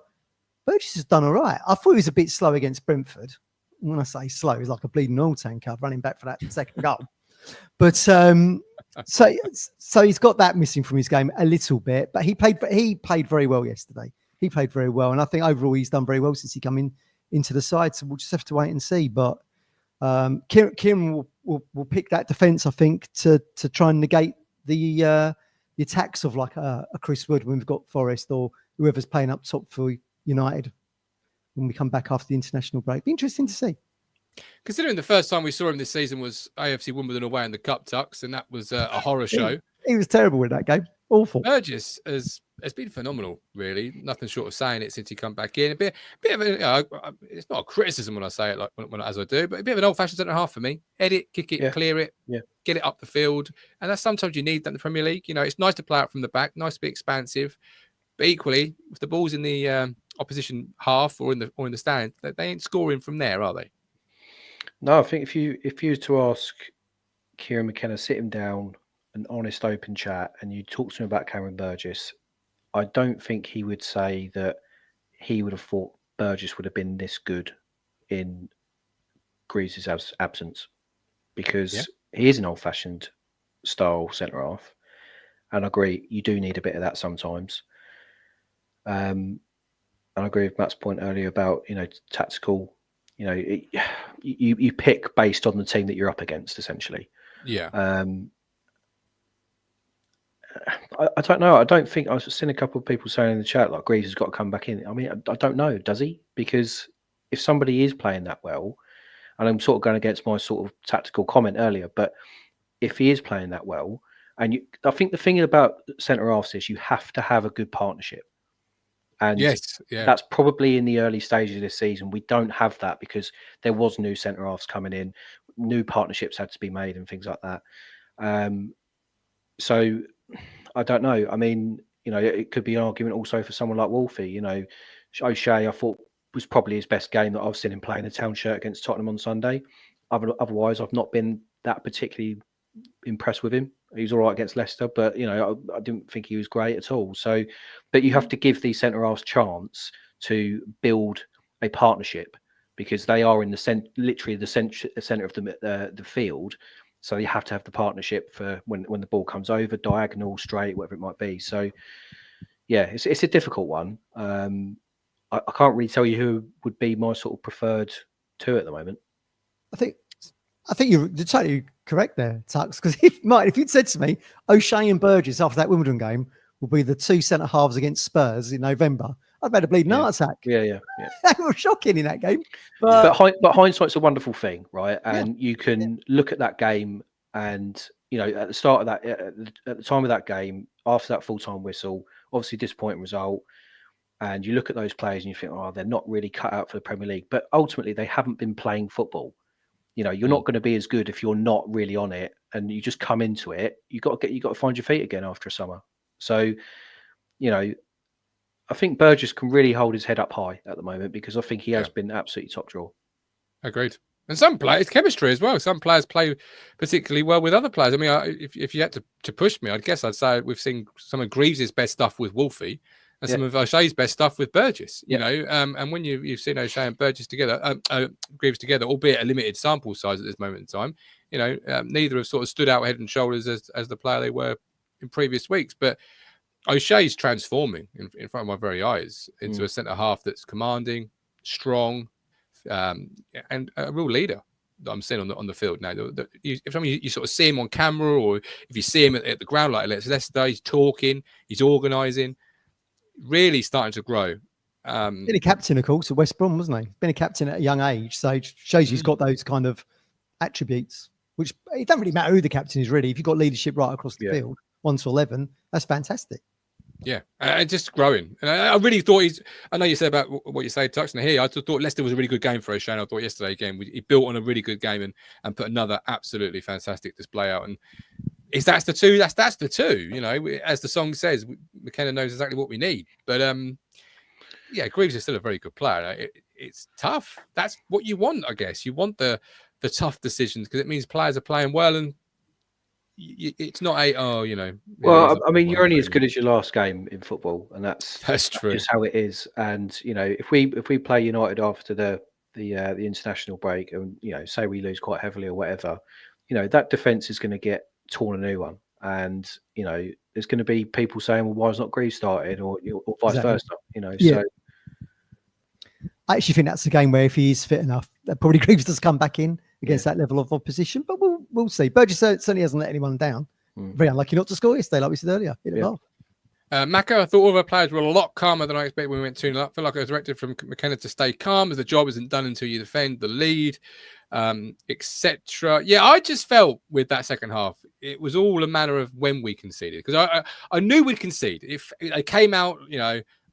Burgess has done all right. I thought he was a bit slow against Brentford. When I say slow, he's like a bleeding oil tanker running back for that second goal. But so he's got that missing from his game a little bit. But he played very well yesterday. He played very well, and I think overall he's done very well since he come into the side. So we'll just have to wait and see. But Kieran will pick that defence, I think, to try and negate the attacks of like a Chris Wood when we've got Forest or whoever's playing up top for United when we come back after the international break. Be interesting to see. Considering the first time we saw him this season was AFC Wimbledon away in the Cup Tucks, and that was a horror show. He was terrible in that game. Awful. Burgess has been phenomenal, really. Nothing short of saying it since he come back in. A bit of it's not a criticism when I say it like as I do, but a bit of an old-fashioned centre half for me. Edit, kick it, clear it, get it up the field, and that's sometimes you need that in the Premier League. It's nice to play out from the back, nice to be expansive, but equally, if the ball's in the opposition half or in the stand, they ain't scoring from there, are they? No, I think if you were to ask Kieran McKenna, sit him down, an honest, open chat, and you talk to him about Cameron Burgess, I don't think he would say that he would have thought Burgess would have been this good in Greaves' absence, because he is an old-fashioned style centre half, and I agree you do need a bit of that sometimes. And I agree with Matt's point earlier about tactical. You pick based on the team that you're up against, essentially. Yeah. I don't know. I don't think I've seen a couple of people saying in the chat like Greaves has got to come back in. I mean, I don't know. Does he? Because if somebody is playing that well, and I'm sort of going against my sort of tactical comment earlier, but if he is playing that well, and I think the thing about centre halves is you have to have a good partnership. And that's probably in the early stages of this season. We don't have that because there was new centre halves coming in, new partnerships had to be made and things like that. So I don't know. I mean, it could be an argument also for someone like Wolfie. O'Shea, I thought was probably his best game that I've seen him play in a town shirt against Tottenham on Sunday. Otherwise, I've not been that particularly impressed with him. He was all right against Leicester, but I didn't think he was great at all. So, but you have to give these centre halves chance to build a partnership because they are in the literally the centre of the field. So you have to have the partnership for when the ball comes over, diagonal, straight, whatever it might be. So, yeah, it's a difficult one. I can't really tell you who would be my sort of preferred two at the moment. I think you're totally correct there, Tux. Because if you'd said to me, O'Shea and Burgess after that Wimbledon game will be the two centre halves against Spurs in November, I'd better bleed an heart attack. Yeah. They were shocking in that game. But hindsight's a wonderful thing, right? And you can look at that game, and at the start of that, at the time of that game, after that full-time whistle, obviously disappointing result. And you look at those players and you think, oh, they're not really cut out for the Premier League. But ultimately, they haven't been playing football. You're not going to be as good if you're not really on it, and you just come into it. You got to find your feet again after a summer. So, I think Burgess can really hold his head up high at the moment because I think he has been absolutely top draw. Agreed. And some players, chemistry as well. Some players play particularly well with other players. I mean, if you had to push me, I guess I'd say we've seen some of Greaves' best stuff with Wolfie. And some of O'Shea's best stuff with Burgess, and when you've seen O'Shea and Burgess together, Greaves together, albeit a limited sample size at this moment in time, neither have sort of stood out head and shoulders as the player they were in previous weeks. But O'Shea's transforming in front of my very eyes into a centre half that's commanding, strong, and a real leader that I'm seeing on the field now. If you sort of see him on camera, or if you see him at the ground like Leicester, he's talking, he's organising. Really starting to grow. Been a captain, of course, at West Brom, wasn't he? Been a captain at a young age, so it shows he's got those kind of attributes. Which it doesn't really matter who the captain is, really. If you've got leadership right across the field, 1 to 11, that's fantastic. Yeah, and just growing. And I really thought I know you said about what you say, Tuxton here. I thought Leicester was a really good game for O'Shea. I thought yesterday again he built on a really good game and put another absolutely fantastic display out. And that's the two. That's the two. As the song says, McKenna knows exactly what we need. But Greaves is still a very good player. It's tough. That's what you want, I guess. You want the tough decisions because it means players are playing well, and it's not Well, I mean, you're only as good as your last game in football, and that's true. Just how it is. And if we play United after the international break, and say we lose quite heavily or whatever, that defense is going to get torn a new one, and there's going to be people saying, well, why is not Greaves started, or vice versa, So I actually think that's a game where if he is fit enough, that probably Greaves does come back in against that level of opposition, but we'll see. Burgess certainly hasn't let anyone down. Very unlucky not to score yesterday, like we said earlier. Maka, I thought all of our players were a lot calmer than I expected when we went 2-0 up. I feel like I was directed from McKenna to stay calm as the job isn't done until you defend the lead. etc. Yeah, I just felt with that second half, it was all a matter of when we conceded, because I knew we'd concede. If it came out,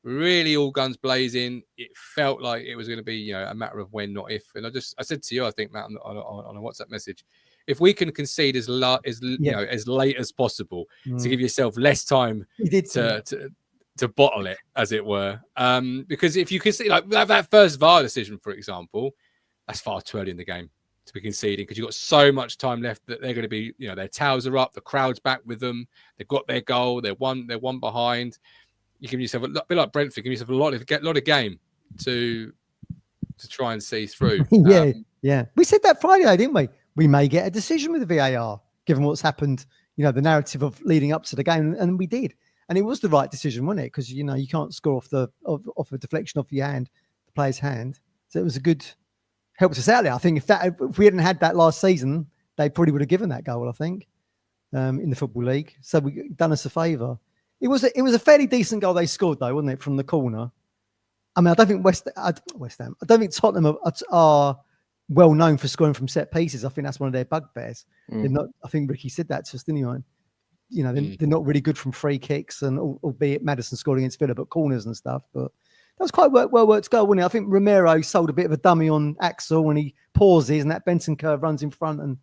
really all guns blazing, it felt like it was going to be, a matter of when, not if. And I said to you, I think, Matt, on a WhatsApp message, if we can concede as late as possible to give yourself less time to bottle it, as it were, because if you can see like that first VAR decision, for example, that's far too early in the game to be conceding, because you've got so much time left that they're going to be, their towels are up, the crowd's back with them, they've got their goal, they're one behind. You give yourself a bit like Brentford, give yourself a lot of game to try and see through. Yeah. We said that Friday, didn't we? We may get a decision with the VAR, given what's happened, the narrative of leading up to the game, and we did. And it was the right decision, wasn't it? Because, you can't score off a deflection off your hand, the player's hand. So it was a good, helped us out there. I think if we hadn't had that last season, they probably would have given that goal, I think, in the Football League. So we done us a favour. It was a fairly decent goal they scored, though, wasn't it, from the corner? I mean, I don't think West Ham. I don't think Tottenham are well known for scoring from set pieces. I think that's one of their bugbears. They're not. I think Ricky said that to us, didn't he? They're not really good from free kicks, and albeit Maddison scored against Villa, but corners and stuff. But that was quite well worked goal, wasn't it? I think Romero sold a bit of a dummy on Axel when he pauses, and that Benton curve runs in front and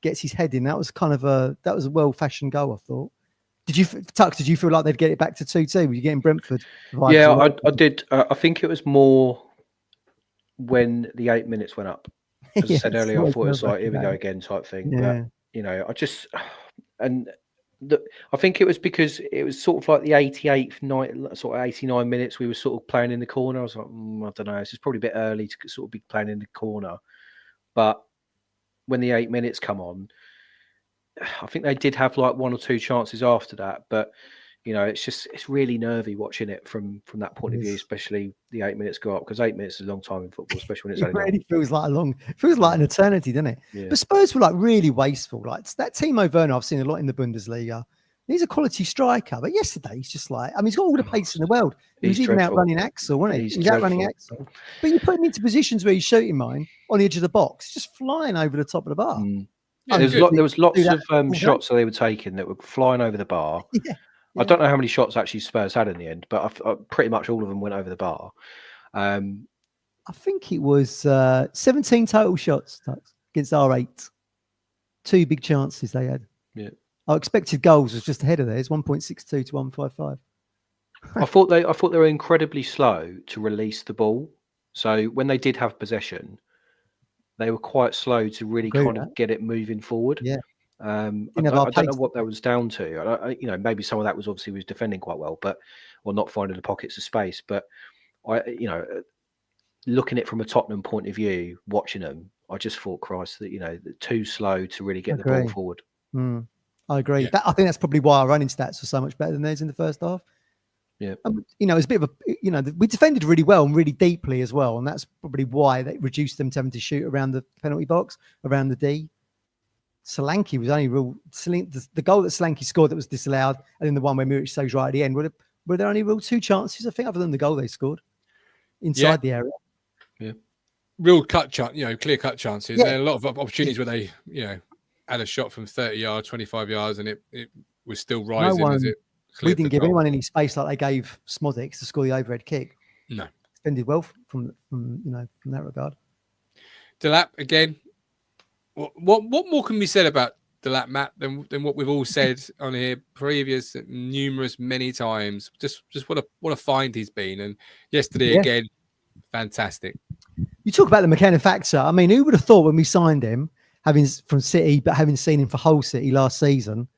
gets his head in. That was a well-fashioned goal, I thought. Did you feel like they'd get it back to 2-2? Were you getting Brentford? Yeah, I did. I think it was more when the 8 minutes went up. As I said earlier, I thought it was like, here we go again type thing. Yeah. But, I think it was because it was sort of like the 88th night, sort of 89 minutes, we were sort of playing in the corner. I was like, I don't know, this is probably a bit early to sort of be playing in the corner. But when the 8 minutes come on, I think they did have like one or two chances after that, but it's really nervy watching it from that point of view, especially the 8 minutes go up, because 8 minutes is a long time in football, especially when it's only really feels like an eternity, doesn't it? Yeah. But Spurs were like really wasteful. Like that Timo Werner, I've seen a lot in the Bundesliga. He's a quality striker, but yesterday he's just like, he's got all the pace in the world. He was even outrunning Axel, wasn't he? He's outrunning Axel. But you put him into positions where he's shooting mine on the edge of the box, just flying over the top of the bar. Yeah, there was lots of shots that they were taking that were flying over the bar. Yeah. I don't know how many shots actually Spurs had in the end, but pretty much all of them went over the bar. I think it was 17 total shots against our 8. 2 big chances they had. Yeah. Our expected goals was just ahead of theirs, 1.62 to 1.55. I thought they were incredibly slow to release the ball. So when they did have possession, they were quite slow to really kind of get it moving forward. Yeah. I don't know what that was down to. Maybe some of that was obviously defending quite well, or not finding the pockets of space. But looking at it from a Tottenham point of view, watching them, I just thought, Christ, that too slow to really get the ball forward. I agree. Yeah. I think that's probably why our running stats were so much better than theirs in the first half. Yeah. It's a bit of a, we defended really well and really deeply as well. And that's probably why they reduced them to having to shoot around the penalty box, around the D. Solanke was only the goal that Solanke scored that was disallowed, and then the one where Muric saves right at the end. Were there only real 2 chances, I think, other than the goal they scored inside the area? Yeah. Real clear cut chances. Yeah. There are a lot of opportunities where they, had a shot from 30 yards, 25 yards, and it was still rising as it. We didn't give anyone any space like they gave Szmodics to score the overhead kick. No. Defended well from that regard. Delap, again, what more can be said about Delap, Matt, than what we've all said on here many times? Just what a find he's been. And yesterday, again, fantastic. You talk about the McKenna factor. I mean, who would have thought when we signed him, from City, but having seen him for Hull City last season,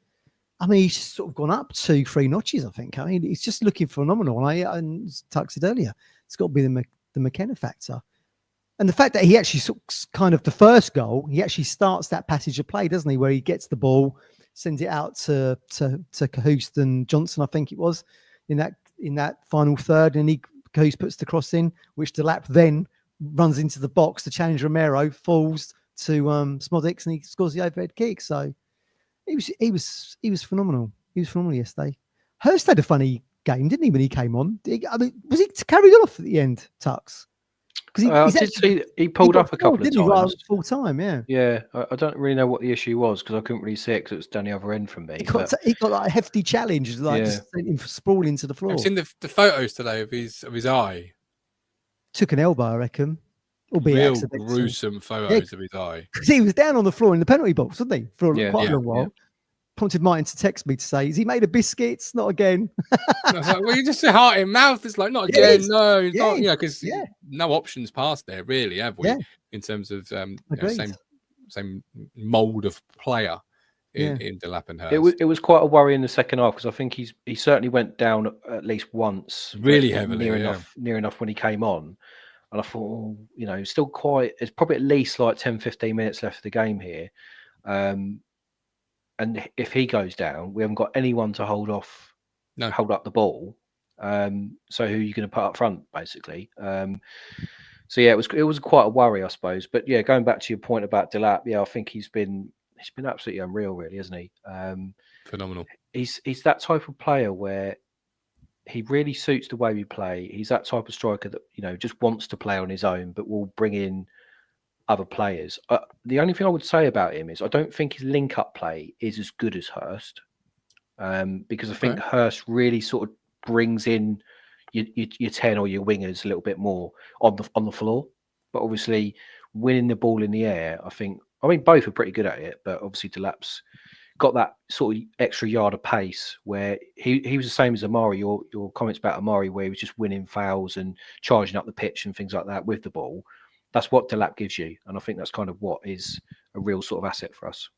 I mean, he's just sort of gone up 2-3 notches, I think. I mean, he's just looking phenomenal. And Tuck said earlier, it's got to be the McKenna factor. And the fact that he actually sort of kind of the first goal, he actually starts that passage of play, doesn't he? Where he gets the ball, sends it out to Cahoust and Johnson, I think it was, in that final third. And Cahoust puts the cross in, which Delap then runs into the box to challenge Romero, falls to Szmodics, and he scores the overhead kick. So he was phenomenal. He was phenomenal yesterday. Hurst had a funny game, didn't he, when he came on? Was he carried off at the end, Tux? I did see he pulled up a couple of times. Full time, yeah. Yeah, I don't really know what the issue was because I couldn't really see it because it was down the other end from me. He got like a hefty challenge, just sent him sprawling to the floor. I've seen the photos today of his eye. Took an elbow, I reckon. Real gruesome photos of his eye. Because he was down on the floor in the penalty box, wasn't he? For quite a long while. Yeah. Prompted Martin to text me to say, "Has he made a biscuits? Not again." I was like, well, you just say heart in mouth. It's like, not again. No, it's not. Because no options past there, really, have we? In terms of same mold of player in Delap and Hurst. It was quite a worry in the second half because I think he certainly went down at least once, really heavily, near enough when he came on. And I thought, still quite. It's probably at least like 10, 15 minutes left of the game here. And if he goes down, we haven't got anyone to hold up the ball. So who are you going to put up front, basically? So yeah, it was quite a worry, I suppose. But yeah, going back to your point about Delap, I think he's been absolutely unreal, really, hasn't he? Phenomenal. He's that type of player where he really suits the way we play. He's that type of striker that just wants to play on his own, but will bring in other players. The only thing I would say about him is I don't think his link-up play is as good as Hurst, because I think Hurst really sort of brings in your 10 or your wingers a little bit more on the floor. But obviously, winning the ball in the air, both are pretty good at it. But obviously, Delap's got that sort of extra yard of pace where he was the same as Amari. Your comments about Amari, where he was just winning fouls and charging up the pitch and things like that with the ball. That's what Delap gives you, and I think that's kind of what is a real sort of asset for us.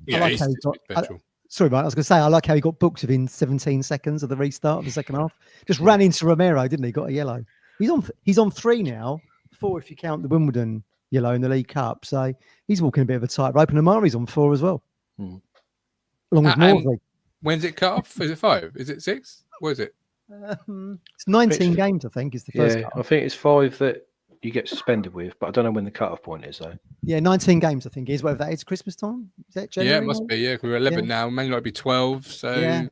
Yeah, sorry, mate. I was going to say I like how he got booked within 17 seconds of the restart of the second half. Just ran into Romero, didn't he? Got a yellow. He's on 3 now, 4 if you count the Wimbledon yellow in the League Cup. So he's walking a bit of a tightrope, and Amari's on 4 as well. Along with Morsley. When's it cut off? Is it 5? Is it 6? What is it? It's 19 games, I think, is the first. Yeah, I think it's 5 that you get suspended with, but I don't know when the cut-off point is, though. Yeah, 19 games, I think, is whether that is Christmas time. Is that January? Yeah, it must be. Yeah, we're 11 now. Maybe might be 12. So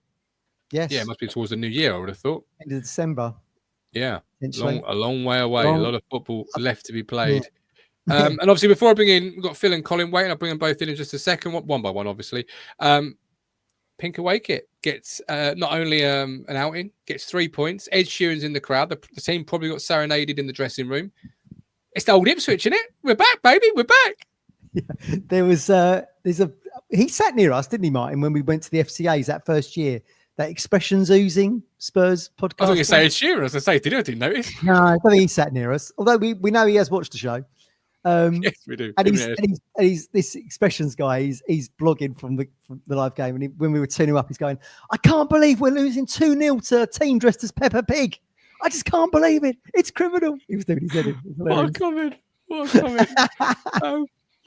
yes, it must be towards the new year. I would have thought. End of December. Yeah, a long way away. A lot of football left to be played. Yeah. And obviously, before I bring in, we've got Phil and Colin waiting. I'll bring them both in just a second, one by one, obviously. Pink away kit gets not only an outing, gets 3 points. Ed Sheeran's in the crowd. The team probably got serenaded in the dressing room. It's the old Ipswich, isn't it? We're back, baby. We're back. Yeah. He sat near us, didn't he, Martin, when we went to the FCAs that first year? That Expressions Oozing Spurs podcast. I was going to say Ed Sheeran. As I say, did you notice? No, I don't think he sat near us. Although we know he has watched the show. Yes, we do. And he's this Expressions guy. He's blogging from the live game. And when we were 2-0 up, he's going, "I can't believe we're losing 2-0 to a team dressed as Peppa Pig. I just can't believe it. It's criminal." He was doing his head. What a comment. But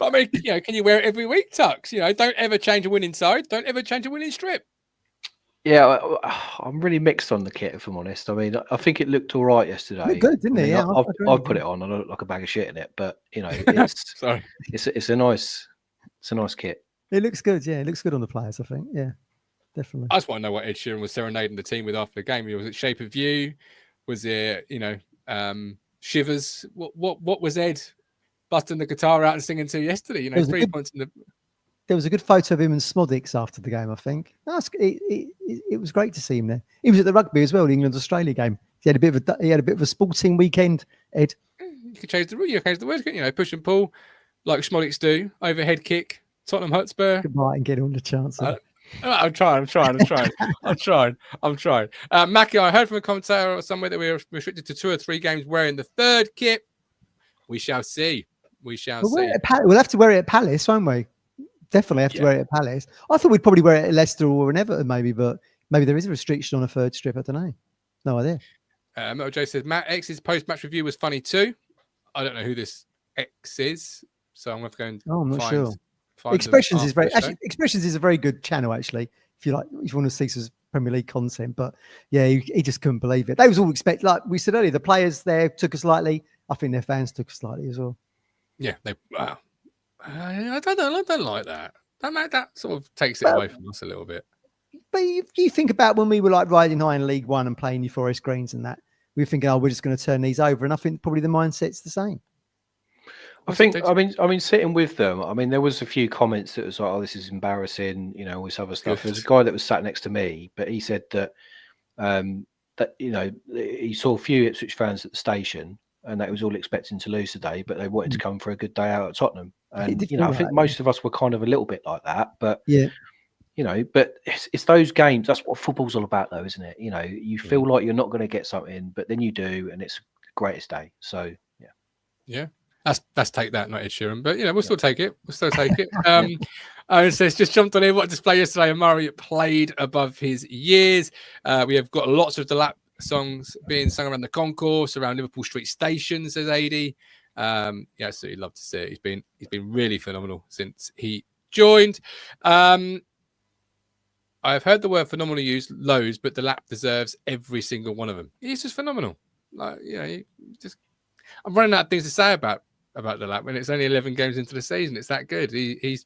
I mean, can you wear it every week, Tux? Don't ever change a winning side. Don't ever change a winning strip. Yeah, I'm really mixed on the kit, if I'm honest. I mean, I think it looked all right yesterday. Looked good, didn't it? Yeah, I've put it on. I look like a bag of shit in it, but it's sorry. It's a nice kit. It looks good. Yeah, it looks good on the players. I think. Yeah, definitely. I just want to know what Ed Sheeran was serenading the team with after the game. Was it Shape of You? Was it Shivers? What was Ed busting the guitar out and singing to yesterday? 3 points in the. There was a good photo of him and Szmodics after the game, I think. It was great to see him there. He was at the rugby as well, the England-Australia game. He had a bit of a sporting weekend, Ed. You could change the words, couldn't you? Push and pull, like Szmodics do. Overhead kick, Tottenham Hotspur. Goodbye and get on the chance. I'm trying. Mackie, I heard from a commentator or somewhere that we were restricted to 2 or 3 games wearing the 3rd kit. We shall see. We'll have to wear it at Palace, won't we? Definitely have to wear it at Palace. I thought we'd probably wear it at Leicester or an Everton, maybe, but maybe there is a restriction on a 3rd strip. I don't know. No idea. Metal Joe says Matt X's post-match review was funny too. I don't know who this X is, so I'm going to go and I'm not sure. Expressions is a very good channel, actually. If you want to see some Premier League content, but yeah, he just couldn't believe it. They was all like we said earlier, the players there took us lightly. I think their fans took us lightly as well. Yeah, I don't like that. That sort of takes it away from us a little bit. But you think about when we were like riding high in League One and playing your Forest Greens and that, we're thinking, oh, we're just going to turn these over. And I think probably the mindset's the same. I mean, sitting with them, I mean, there was a few comments that was like, oh, this is embarrassing, all this other stuff. There's a guy that was sat next to me, but he said that, he saw a few Ipswich fans at the station and that he was all expecting to lose today, but they wanted to come for a good day out at Tottenham. And, I think most of us were kind of a little bit like that, but but it's those games. That's what football's all about, though, isn't it? You feel like you're not going to get something, but then you do, and it's the greatest day. So, yeah. That's take that, not Ed Sheeran, but we'll still take it. We'll still take it. It says just jumped on here. What display yesterday? Amari played above his years. We have got lots of Delap songs being sung around the concourse, around Liverpool Street Station, says AD. Absolutely love to see it. He's been really phenomenal since he joined. I've heard the word phenomenal used loads, but Delap deserves every single one of them. He's just phenomenal. I'm running out of things to say about Delap when it's only 11 games into the season. It's that good. He's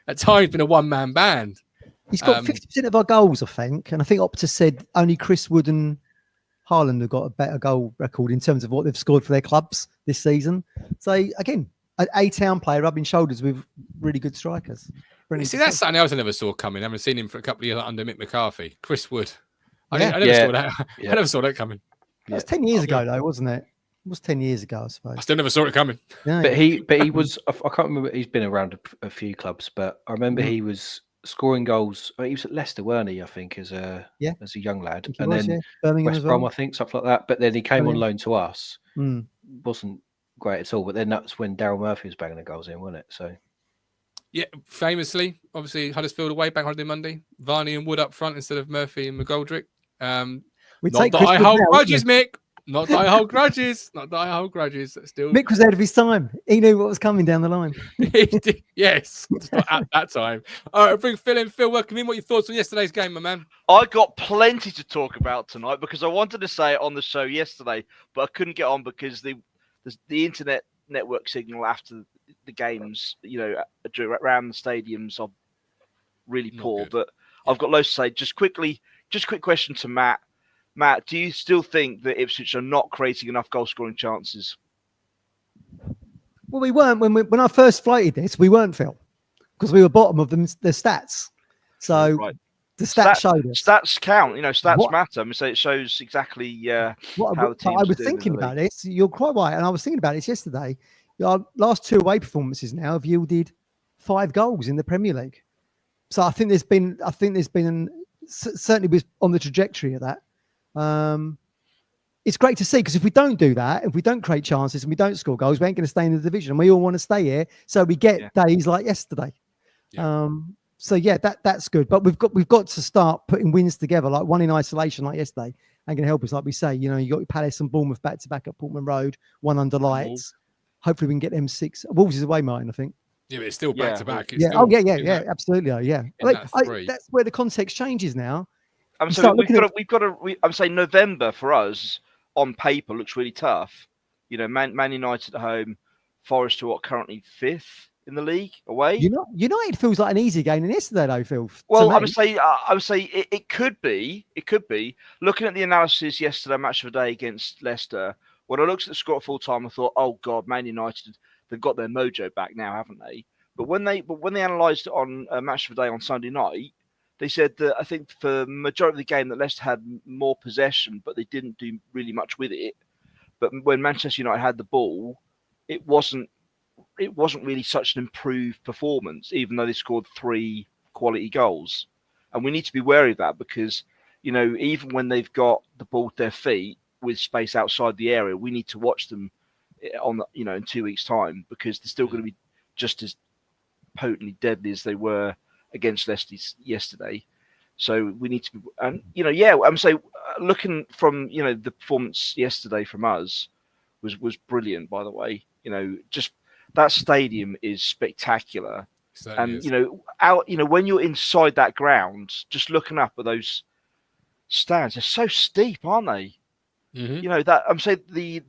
at times been a one-man band. He's got 50% of our goals, I think. And I think Opta said only Chris Wood and Haaland have got a better goal record in terms of what they've scored for their clubs this season. So, again, an A-Town player rubbing shoulders with really good strikers. See, that's something else I never saw coming. I haven't seen him for a couple of years under Mick McCarthy. Chris Wood. I never saw that. I never saw that coming. That was 10 years ago, though, wasn't it? It was 10 years ago, I suppose. I still never saw it coming. No. But he was. I can't remember. He's been around a few clubs, but I remember he was scoring goals. He was at Leicester, weren't he? I think as a young lad, and then Birmingham West Brom, I think, stuff like that. But then he came on loan to us. Mm. Wasn't great at all. But then that's when Daryl Murphy was banging the goals in, wasn't it? So. Yeah, famously, obviously Huddersfield away, Bank Holiday Monday. Varney and Wood up front instead of Murphy and McGoldrick. Not that I hold grudges, Mick. Not that I hold grudges. Not that I hold grudges. Still, Mick was ahead of his time. He knew what was coming down the line. Yes, not at that time. All right, bring Phil in. Phil, welcome in. What are your thoughts on yesterday's game, my man? I got plenty to talk about tonight because I wanted to say it on the show yesterday, but I couldn't get on because the internet network signal after the games, around the stadiums are really poor. But I've got loads to say. Just quick question to Matt. Matt, do you still think that Ipswich are not creating enough goal-scoring chances? Well, we weren't when I first floated this. We weren't, Phil, because we were bottom of the stats. So the stats showed us. Stats count. Stats matter. So it shows exactly how the team. I was thinking about this. You're quite right, and I was thinking about this yesterday. Our last 2 away performances now have yielded 5 goals in the Premier League. So I think there's been certainly was on the trajectory of that. It's great to see because if we don't do that, if we don't create chances and we don't score goals, we ain't going to stay in the division. We all want to stay here, so we get days like yesterday. That's good. But we've got to start putting wins together, like one in isolation like yesterday, ain't going to help us. Like we say, you got your Palace and Bournemouth back to back at Portman Road, one under lights. Hopefully we can get them 6. Wolves is away, Martin, I think. Yeah, but it's still back to back. Absolutely. That's where the context changes now. I'm saying November for us on paper looks really tough. Man United at home, Forest who are currently 5th in the league away. United feels like an easy game than yesterday, though, Phil. Well, I would say it could be. It could be. Looking at the analysis yesterday, match of the day against Leicester, when I looked at the score at full time, I thought, oh God, Man United, they've got their mojo back now, haven't they? But when they analysed it on match of the day on Sunday night, they said that I think for the majority of the game that Leicester had more possession, but they didn't do really much with it. But when Manchester United had the ball, it wasn't really such an improved performance, even though they scored 3 quality goals. And we need to be wary of that because, even when they've got the ball at their feet with space outside the area, we need to watch them in 2 weeks' time because they're still going to be just as potently deadly as they were against Leicester yesterday. So we need to be, and I'm saying looking from the performance yesterday from us was brilliant. By the way, just that stadium is spectacular, and when you're inside that ground, just looking up at those stands, they're so steep, aren't they? Mm-hmm. That I'm saying the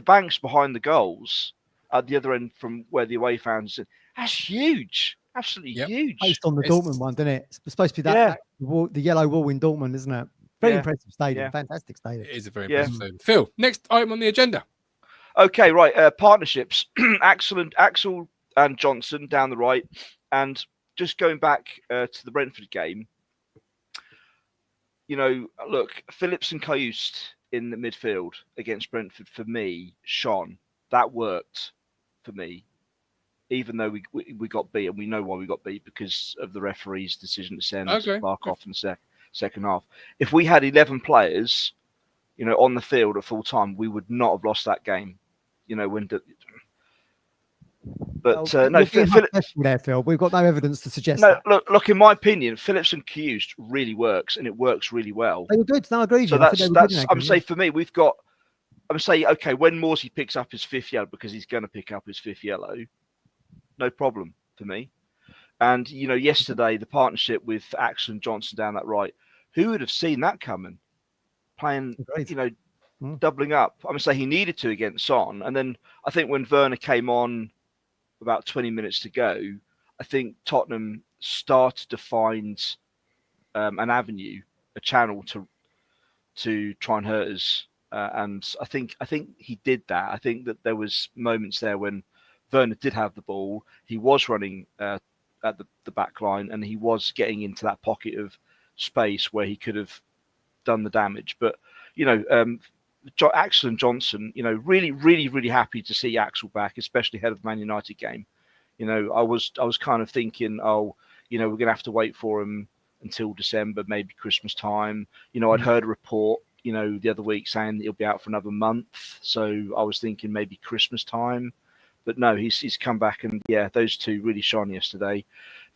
banks behind the goals at the other end from where the away fans, that's huge. Absolutely huge. Based on the Dortmund one, didn't it? It's supposed to be that the yellow wall in Dortmund, isn't it? Very impressive stadium. Fantastic stadium. It is a very impressive stadium. Phil, next item on the agenda. Okay, right. Partnerships. Axel and Johnson down the right. And just going back to the Brentford game, look, Phillips and Cajuste in the midfield against Brentford, for me, shone. That worked for me, even though we got beat, and we know why we got beat, because of the referee's decision to send Clark off in the second half. If we had 11 players, on the field at full time, we would not have lost that game. Phil, we've got no evidence to suggest no. that. Look. In my opinion, Phillips and Cajuste really works, and it works really well. They were good. No, I agree. So that's. I'm saying for me, we've got. I'm saying okay, when Morsey picks up his 5th yellow, because he's going to pick up his 5th yellow, no problem for me. And yesterday the partnership with Axel and Johnson down that right, who would have seen that coming? Playing, doubling up. I'm saying he needed to against Son, and then I think when Werner came on, about 20 minutes to go, I think Tottenham started to find an avenue, a channel to try and hurt us. And I think he did that. I think that there was moments there when Werner did have the ball. He was running at the back line, and he was getting into that pocket of space where he could have done the damage. But, Axel and Johnson, really, really, really happy to see Axel back, especially ahead of the Man United game. I was kind of thinking, we're going to have to wait for him until December, maybe Christmas time. I'd heard a report, the other week saying that he'll be out for another month. So I was thinking maybe Christmas time. But no, he's come back, and those two really shone yesterday.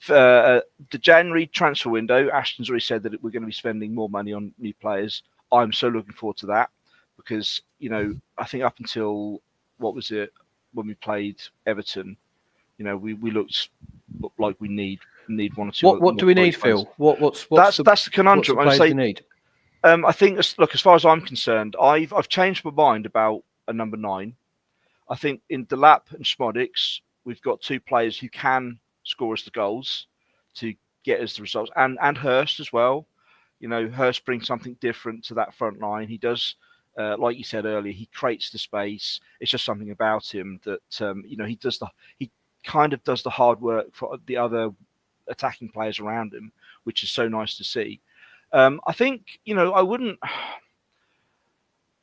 The January transfer window, Ashton's already said that we're going to be spending more money on new players. I'm so looking forward to that. Because, I think up until, what was it, when we played Everton, we looked like we need one or two. What do we need, Phil? That's the conundrum. What's the players we need? I think, look, as far as I'm concerned, I've changed my mind about a number 9. I think in Delap and Szmodics, we've got 2 players who can score us the goals to get us the results, and Hurst as well. Hurst brings something different to that front line. He does. Like you said earlier, he creates the space. It's just something about him that he kind of does the hard work for the other attacking players around him, which is so nice to see. I think I wouldn't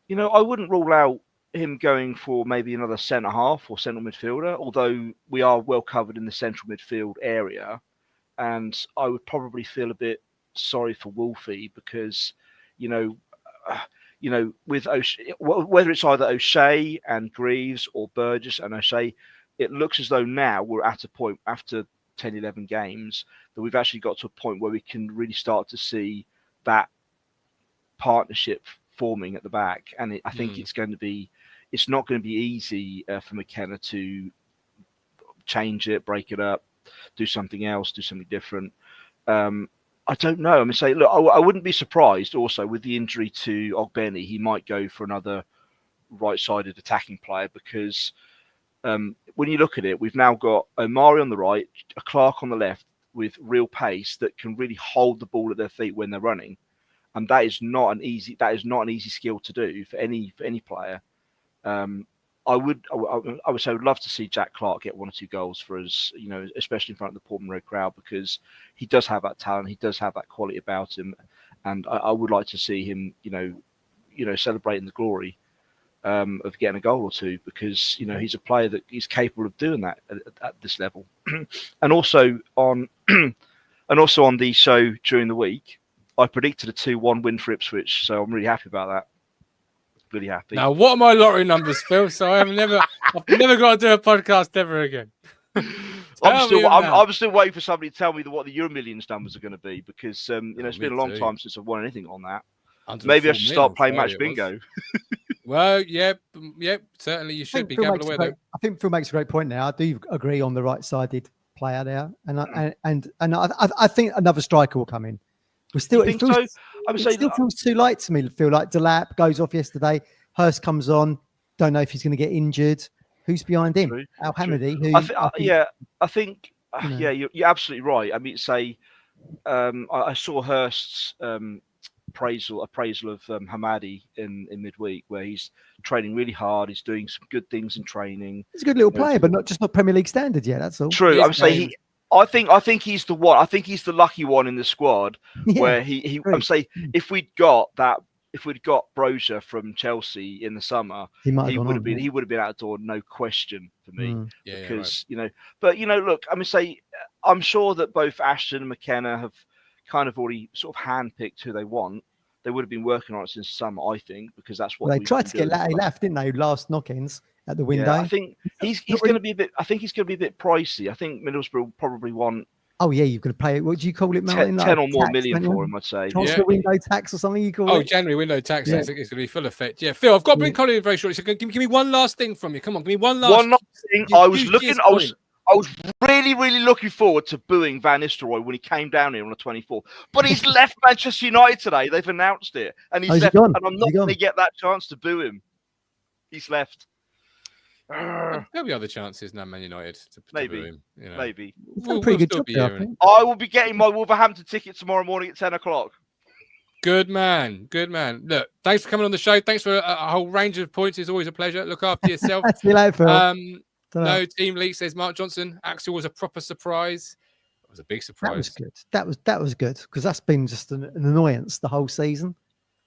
rule out him going for maybe another centre half or central midfielder, although we are well covered in the central midfield area, and I would probably feel a bit sorry for Wolfie because with O'Shea, whether it's either O'Shea and Greaves or Burgess and O'Shea, it looks as though now we're at a point after 10, 11 games that we've actually got to a point where we can really start to see that partnership forming at the back. And I think it's not going to be easy for McKenna to change it, break it up, do something else, do something different. I don't know. Look, I wouldn't be surprised also with the injury to Ogbeni, he might go for another right-sided attacking player because when you look at it, we've now got Amari on the right, a Clark on the left with real pace that can really hold the ball at their feet when they're running. And that is not an easy skill to do for any player. I would say I would love to see Jack Clark get 1 or 2 goals for us, especially in front of the Portman Road crowd, because he does have that talent, he does have that quality about him, and I would like to see him, celebrating the glory of getting a goal or 2, because he's a player that is capable of doing that at this level. And also on the show during the week, I predicted a 2-1 win for Ipswich, so I'm really happy about that. Really happy. Now, what are my lottery numbers, Phil? So I've never got to do a podcast ever again. I'm still waiting for somebody to tell me what the Euro Millions numbers are going to be, because it's been a long time since I've won anything on that. Maybe I should start playing Match Bingo. Well, yeah, certainly you should be gambling away. I think Phil makes a great point now. I do agree on the right-sided player there, and I think another striker will come in. It still feels too light to me. Feel like Delap goes off yesterday. Hurst comes on. Don't know if he's going to get injured. Who's behind him? True. Al Hamidi. I think you're absolutely right. I saw Hurst's appraisal of Hamadi in midweek, where he's training really hard. He's doing some good things in training. He's a good little player, but not Premier League standard yet. That's all. True. I would say I think he's the one. I think he's the lucky one in the squad where he. I'm saying if we'd got Brozier from Chelsea in the summer, he would have been out the door, no question for me. Because but look, I'm sure that both Ashton and McKenna have kind of already sort of handpicked who they want. They would have been working on it since summer, I think, because that's what they tried to get left, didn't they? Last knock-ins at the window. Yeah, I think he's going to be a bit. I think he's going to be a bit pricey. I think Middlesbrough will probably want. Oh yeah, you've got to pay. What do you call it, Martin? 10 or more million for him, I'd say. Transfer window tax or something you call it? January window tax. Yeah. It's going to be full effect. Yeah, Phil, I've got to bring Colin in very shortly. So give me one last thing from you. Come on, give me one last thing. I was really, really looking forward to booing Van Nistelrooy when he came down here on the 24th. But he's left Manchester United today. They've announced it. And he's left. Gone? And I'm not going to get that chance to boo him. He's left. There'll be other chances now, Man United, to boo him. Maybe. We'll pretty good job there, I will be getting my Wolverhampton ticket tomorrow morning at 10 o'clock. Good man. Look, thanks for coming on the show. Thanks for a whole range of points. It's always a pleasure. Look after yourself. See you later, Phil. No team leak, says Mark Johnson. Axel was a proper surprise. It was a big surprise. That was good. That was good because that's been just an annoyance the whole season.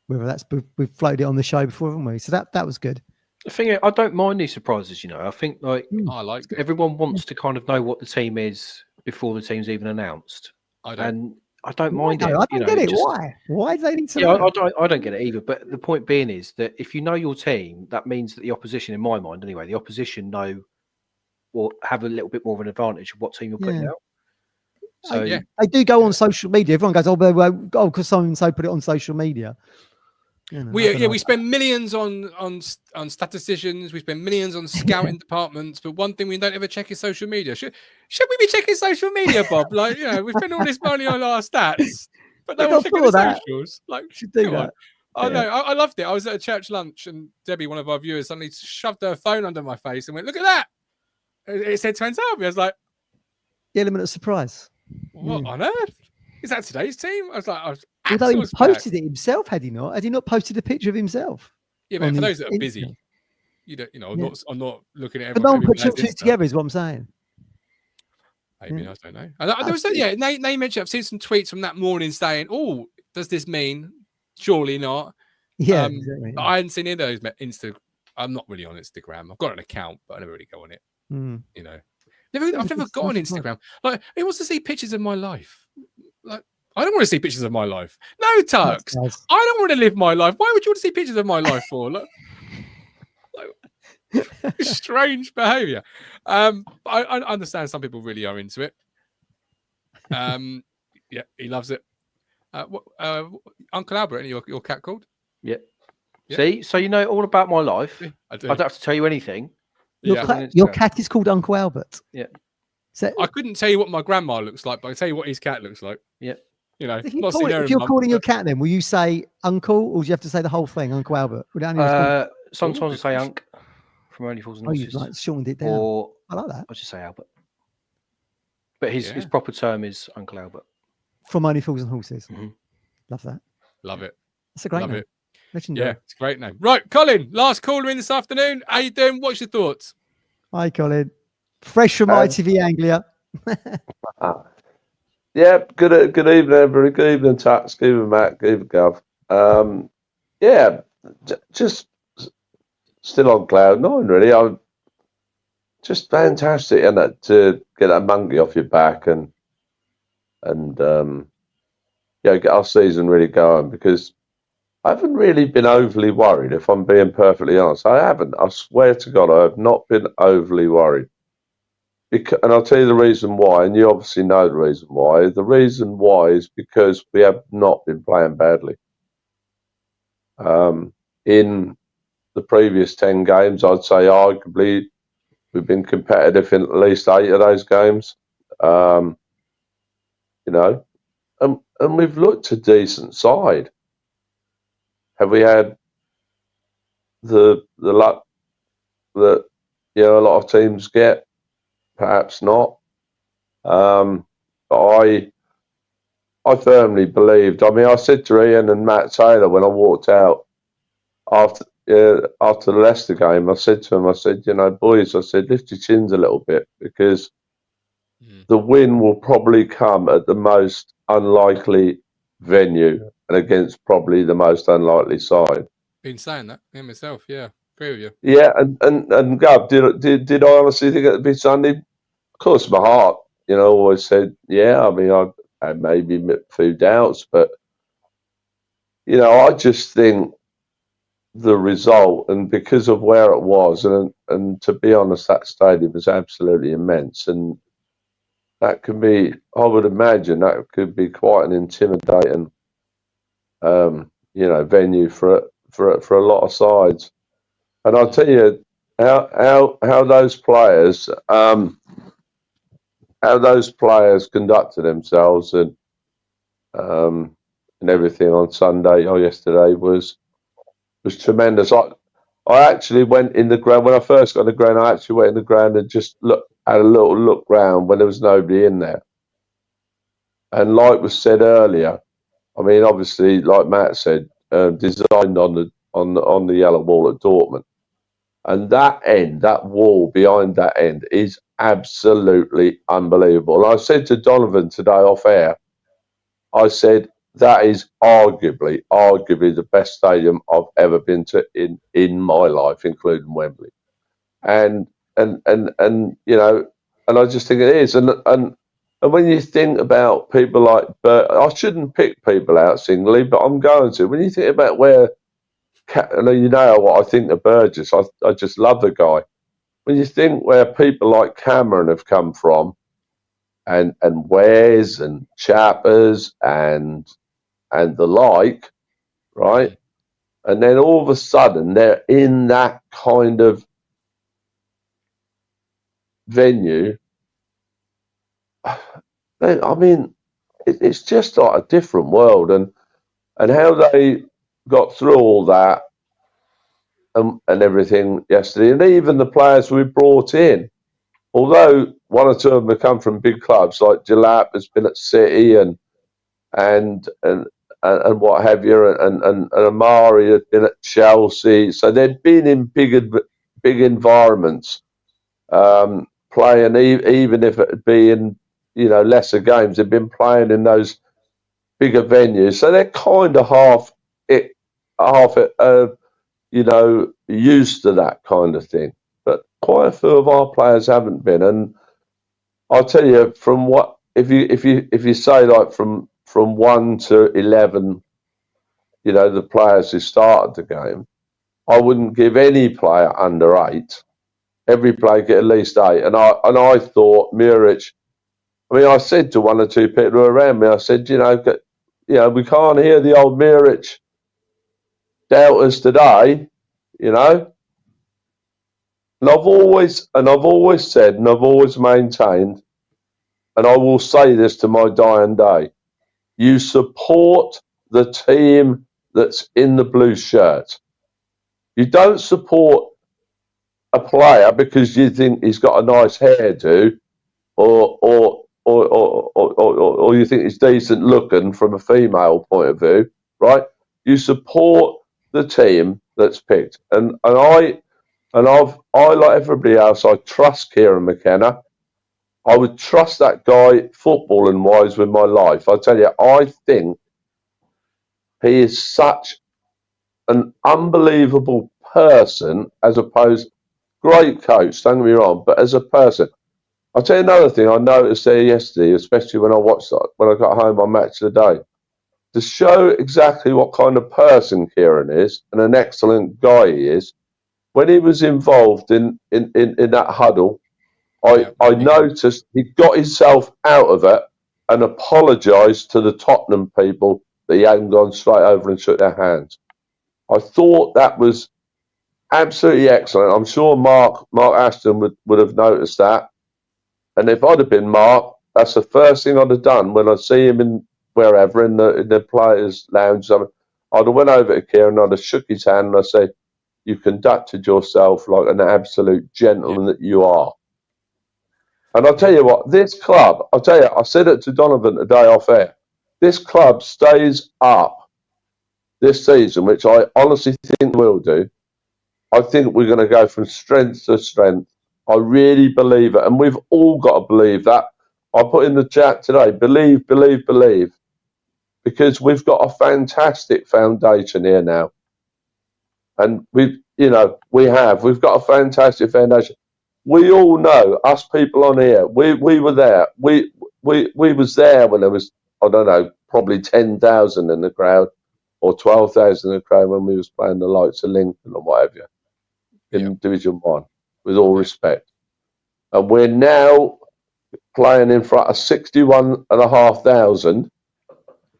Whether we've floated it on the show before, haven't we? So that was good. The thing is, I don't mind these surprises. I think I like it. Everyone wants to kind of know what the team is before the team's even announced. I don't mind it. I don't get it. Why? Why do they need to? Yeah, I don't get it either. But the point being is that if you know your team, that means that the opposition, in my mind anyway, the opposition know or have a little bit more of an advantage of what team you're putting out. So they do go on social media. Everyone goes, because someone so put it on social media. We spend millions on statisticians. We spend millions on scouting departments, but one thing we don't ever check is social media. Should we be checking social media, Bob? We spend all this money on our stats, but no one's checking the socials. Should do that. Oh no, I loved it. I was at a church lunch, and Debbie, one of our viewers, suddenly shoved her phone under my face and went, "Look at that!" It said Twente Albion. I was like, the element of surprise. What on earth? Is that today's team? I was like, although he posted it himself, had he not? Had he not posted a picture of himself? Yeah, but for those that are busy, I'm not looking at everyone. But no one put two together, is what I'm saying. Maybe, I don't know. And there was they mentioned, I've seen some tweets from that morning saying, "Oh, does this mean? Surely not." Yeah, exactly. But I hadn't seen any of those I'm not really on Instagram. I've got an account, but I never really go on it. I've never got on Instagram. Who wants to see pictures of my life? I don't want to see pictures of my life. No, Tux. Nice. I don't want to live my life. Why would you want to see pictures of my life for? Strange behaviour. I understand some people really are into it. Yeah, he loves it. Uncle Albert, your cat called? Yeah. See, so you know all about my life. Yeah, I don't have to tell you anything. Your cat is called Uncle Albert. Yeah. So, I couldn't tell you what my grandma looks like, but I tell you what his cat looks like. Yeah. If you're calling your cat, then will you say Uncle, or do you have to say the whole thing, Uncle Albert? Sometimes I say Unc from Only Fools and Horses. You've shortened it down. Or I like that. I just say Albert. But his proper term is Uncle Albert. From Only Fools and Horses. Mm-hmm. Love that. Love it. That's a great name. Yeah, it's a great name. Right, Colin, last caller in this afternoon. How you doing? What's your thoughts? Hi, Colin. Fresh from ITV Anglia. Yeah, good evening, everybody. Good evening, Tux. Good evening, Matt. Good evening, Gov. Just still on cloud nine, really. I'm just fantastic, isn't it, to get that monkey off your back and get our season really going, because I haven't really been overly worried, if I'm being perfectly honest. I haven't. I swear to God, I have not been overly worried. And I'll tell you the reason why, and you obviously know the reason why. The reason why is because we have not been playing badly. In the previous 10 games, I'd say arguably we've been competitive in at least 8 of those games. And we've looked a decent side. Have we had the luck that a lot of teams get? Perhaps not. But I I firmly believed. I mean, I said to Ian and Matt Taylor when I walked out after the Leicester game, I said to them, I said, you know, boys, I said, lift your chins a little bit, because the win will probably come at the most unlikely venue and against probably the most unlikely side. Been saying that myself, yeah. Agree with you. Yeah, and Gab, did I honestly think it'd be Sunday? Of course, my heart, you know, always said, yeah. I mean, I had maybe a few doubts, but you know, I just think the result, and because of where it was, and to be honest, that stadium is absolutely immense, and that can be, I would imagine, that could be quite an intimidating, you know, venue for a lot of sides. And I'll tell you how those players conducted themselves and everything on Sunday or yesterday was tremendous. I actually went in the ground when I first got in the ground. I actually went in the ground and just had a little look round when there was nobody in there. And like was said earlier, I mean, obviously, like Matt said, designed on the yellow wall at Dortmund, and that wall behind that end is absolutely unbelievable. And I said to Donovan today off air, I said, that is arguably the best stadium I've ever been to in my life, including Wembley. And you know, and I just think it is. And when you think about people like I shouldn't pick people out singly, but I'm going to. When you think about where, and you know what I think of Burgess, I just love the guy. When you think where people like Cameron have come from, and Wes and Chappers and the like, right? And then all of a sudden they're in that kind of venue. I mean, it's just like a different world, and how they got through all that and everything yesterday, and even the players we brought in. Although one or two of them have come from big clubs, like Delap has been at City and what have you, and Amari had been at Chelsea, so they'd been in big environments, playing, even if it had been, you know, lesser games. They've been playing in those bigger venues, so they're kind of half you know, used to that kind of thing. But quite a few of our players haven't been, and I'll tell you, from what if you say like from 1 to 11, you know, the players who started the game, I wouldn't give any player under 8. Every player get at least 8, and I thought Muric. I mean, I said to one or two people who were around me, I said, you know, we can't hear the old Muric doubters today, you know. And I've always said, and I've always maintained, and I will say this to my dying day: you support the team that's in the blue shirt. You don't support a player because you think he's got a nice hairdo, or you think he's decent looking from a female point of view, right? You support the team that's picked, and I like everybody else. I trust Kieran McKenna. I would trust that guy footballing wise with my life. I tell you, I think he is such an unbelievable person, as opposed, great coach, don't get me wrong, but as a person. I'll tell you another thing I noticed there yesterday, especially when I got home on Match of the Day, to show exactly what kind of person Kieran is and an excellent guy he is. When he was involved in that huddle, I noticed he got himself out of it and apologised to the Tottenham people that he hadn't gone straight over and shook their hands. I thought that was absolutely excellent. I'm sure Mark Ashton would have noticed that. And if I'd have been Mark, that's the first thing I'd have done when I see him in wherever, in the players' lounge. I'd have went over to Kieran, I'd have shook his hand, and I'd say, you conducted yourself like an absolute gentleman that you are. And I'll tell you what, this club, I said it to Donovan today off air, this club stays up this season, which I honestly think will do, I think we're going to go from strength to strength. I really believe it. And we've all got to believe that. I put in the chat today, believe, believe, believe. Because we've got a fantastic foundation here now. And we've got a fantastic foundation. We all know, us people on here, we were there. We was there when there was, I don't know, probably 10,000 in the crowd or 12,000 in the crowd when we was playing the likes of Lincoln or whatever in Division 1, with all respect. And we're now playing in front of 61,500,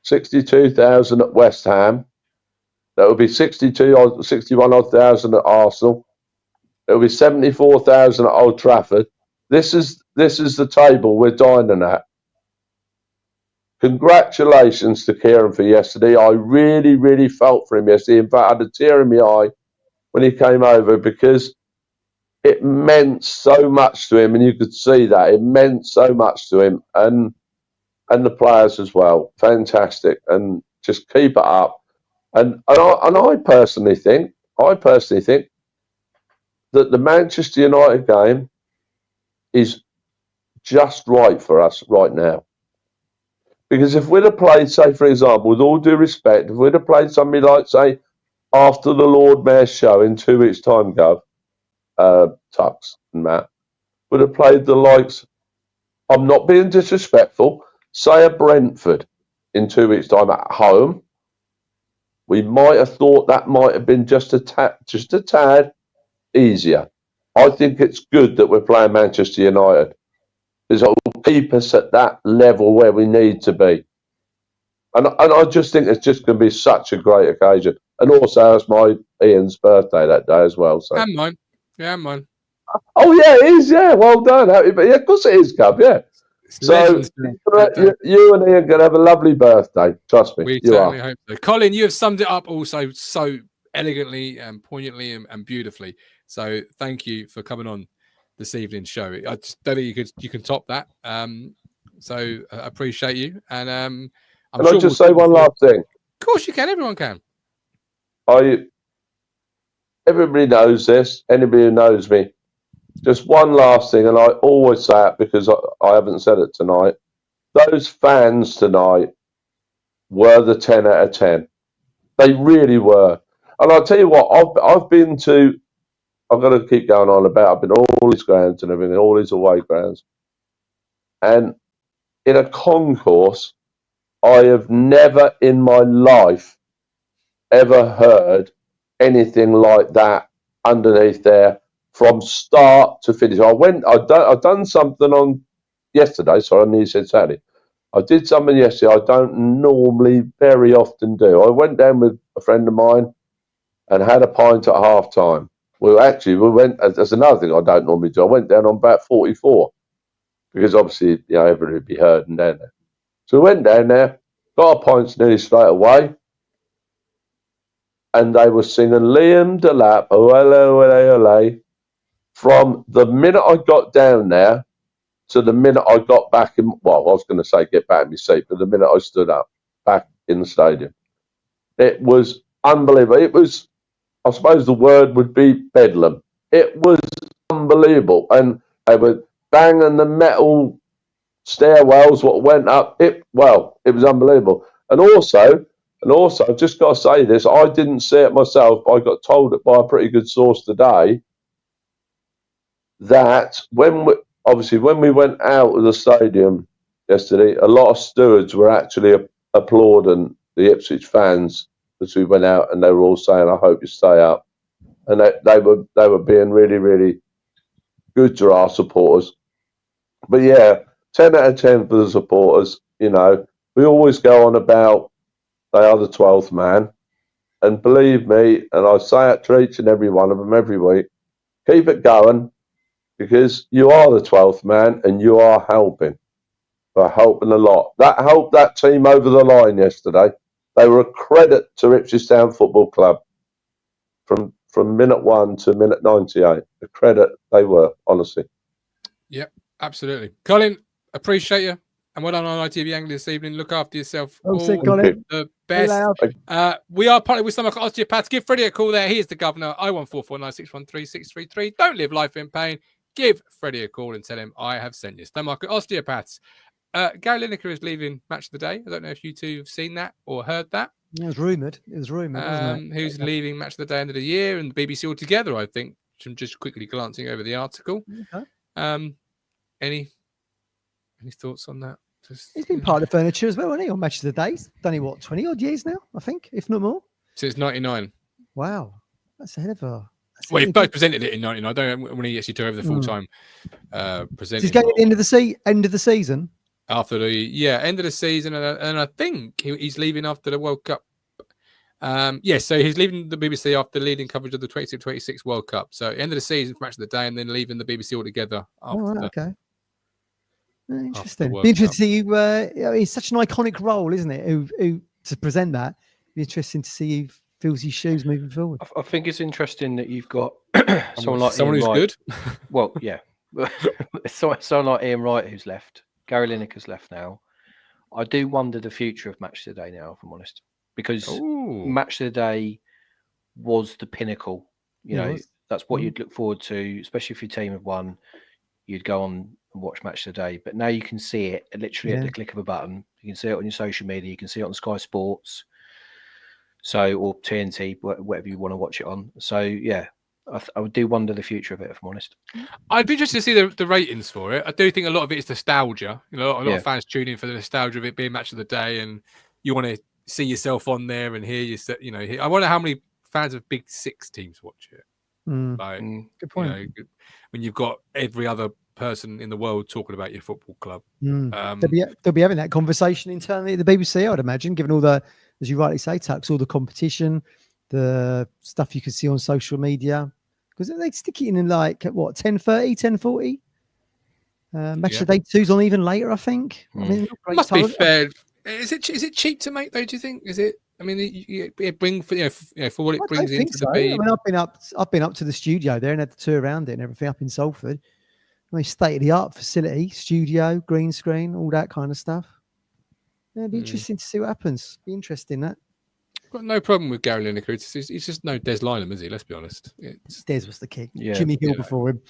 62,000 at West Ham. That would be 61,000 at Arsenal. It will be 74,000 at Old Trafford. This is the table we're dining at. Congratulations to Kieran for yesterday. I really, really felt for him yesterday. In fact, I had a tear in my eye when he came over because it meant so much to him, and you could see that. It meant so much to him and the players as well. Fantastic. And just keep it up. And I personally think that the Manchester United game is just right for us right now. Because if we'd have played, say, for example, with all due respect, if we'd have played somebody like, say, after the Lord Mayor's show in 2 weeks' time, Gov, Tux and Matt, would have played the likes, I'm not being disrespectful, say a Brentford in 2 weeks' time at home, we might have thought that might have been just a tad easier. I think it's good that we're playing Manchester United, because it will keep us at that level where we need to be. And I just think it's just going to be such a great occasion. And also, it's my Ian's birthday that day as well. So. And mine. Yeah, and mine. Oh, yeah, it is. Yeah, well done. Happy, but yeah, of course it is, Cub. Yeah. So you and Ian can have a lovely birthday. Trust me. We certainly hope so. Colin, you have summed it up also so elegantly and poignantly and beautifully. So thank you for coming on this evening's show. I just don't think you can top that. So I appreciate you. And I'm sure I just say one last thing? Of course you can. Everyone can. Everybody knows this. Anybody who knows me. Just one last thing, and I always say it because I haven't said it tonight. Those fans tonight were the 10 out of 10. They really were. And I'll tell you what, I've been to, I've got to keep going on about, I've been to all these grounds and everything, all these away grounds. And in a concourse, I have never in my life ever heard anything like that underneath there. From start to finish. I've done something on yesterday. Sorry, I nearly said Saturday. I did something yesterday I don't normally very often do. I went down with a friend of mine and had a pint at half time. We went, that's another thing I don't normally do. I went down on about 44 because obviously, everybody would be herding down there. So we went down there, got our pints nearly straight away, and they were singing Liam Delap, oh, hello, hello, hello. From the minute I got down there to the minute I got back in, well, I was going to say get back in my seat, but the minute I stood up back in the stadium, it was unbelievable. It was, I suppose the word would be bedlam. It was unbelievable. And they were banging the metal stairwells, what went up. It was unbelievable. And also, I've just got to say this, I didn't see it myself, but I got told it by a pretty good source today, that when we went out of the stadium yesterday, a lot of stewards were actually applauding the Ipswich fans as we went out, and they were all saying, I hope you stay up. And they were being really, really good to our supporters. But yeah, 10 out of 10 for the supporters. We always go on about they are the 12th man. And believe me, and I say it to each and every one of them every week, keep it going. Because you are the 12th man and you are helping. They're helping a lot. That helped that team over the line yesterday. They were a credit to Ipswich Town Football Club from minute 1 to minute 98. A credit they were, honestly. Yep, absolutely. Colin, appreciate you. And well done on ITV Anglia this evening. Look after yourself. Oh, All sick, Colin. the best. We are partnered with Stowmarket Osteopaths. Give Freddie a call there. He is the governor. 01449613633. Don't live life in pain. Give Freddie a call and tell him I have sent you. Stowmarket Osteopaths. Gary Lineker is leaving Match of the Day. I don't know if you two have seen that or heard that. It was rumoured. Wasn't it? Who's leaving Match of the Day end of the year and the BBC altogether, I think. I'm just quickly glancing over the article. Okay. Any thoughts on that? He's been part of the furniture as well, hasn't he? On Match of the Days. Done he 20 odd years now, I think, if not more. Since 99. Wow. That's ahead of her. Well, he both presented it in 99. I don't know when he actually took over the full time presenting. He's going at the end of the season. After the end of the season, and I think he's leaving after the World Cup. So he's leaving the BBC after leading coverage of the 26 World Cup. So end of the season for Match of the Day, and then leaving the BBC altogether. Okay. Interesting. Be interesting to see you. It's such an iconic role, isn't it? Who to present that? Be interesting to see who fills his shoes moving forward. I think it's interesting that you've got someone like someone Ian who's Wright. good. Well, yeah, someone like Ian Wright who's left. Gary Lineker's left now. I do wonder the future of Match of the Day now, if I'm honest, because Match of the Day was the pinnacle. That's what you'd look forward to, especially if your team had won. You'd go on and watch Match of the Day, but now you can see it literally at the click of a button. You can see it on your social media. You can see it on Sky Sports, or TNT, whatever you want to watch it on. So yeah, I do wonder the future of it, if I'm honest. I'd be interested to see the ratings for it. I do think a lot of it is nostalgia. A lot of fans tune in for the nostalgia of it being Match of the Day, and you want to see yourself on there and hear I wonder how many fans of Big Six teams watch it. Good point. When you've got every other person in the world talking about your football club, they'll be having that conversation internally at the BBC, I would imagine, given all the, as you rightly say, Tux, all the competition, the stuff you can see on social media, because they stick it in like what 10:30, 10:40. Match of the Day 2's on even later, I think. I mean, it must be fair. Is it cheap to make though? Do you think? Is it? I mean, it bring for for what it brings into the beat. I mean, I've been up to the studio there and had the tour around it and everything up in Salford. I mean, state of the art facility, studio, green screen, all that kind of stuff. Yeah, it'd be interesting to see what happens. Be interesting that. I've got no problem with Gary Lineker. He's just no Des Lynam, is he? Let's be honest. Des was the king. Yeah, Jimmy Hill before him.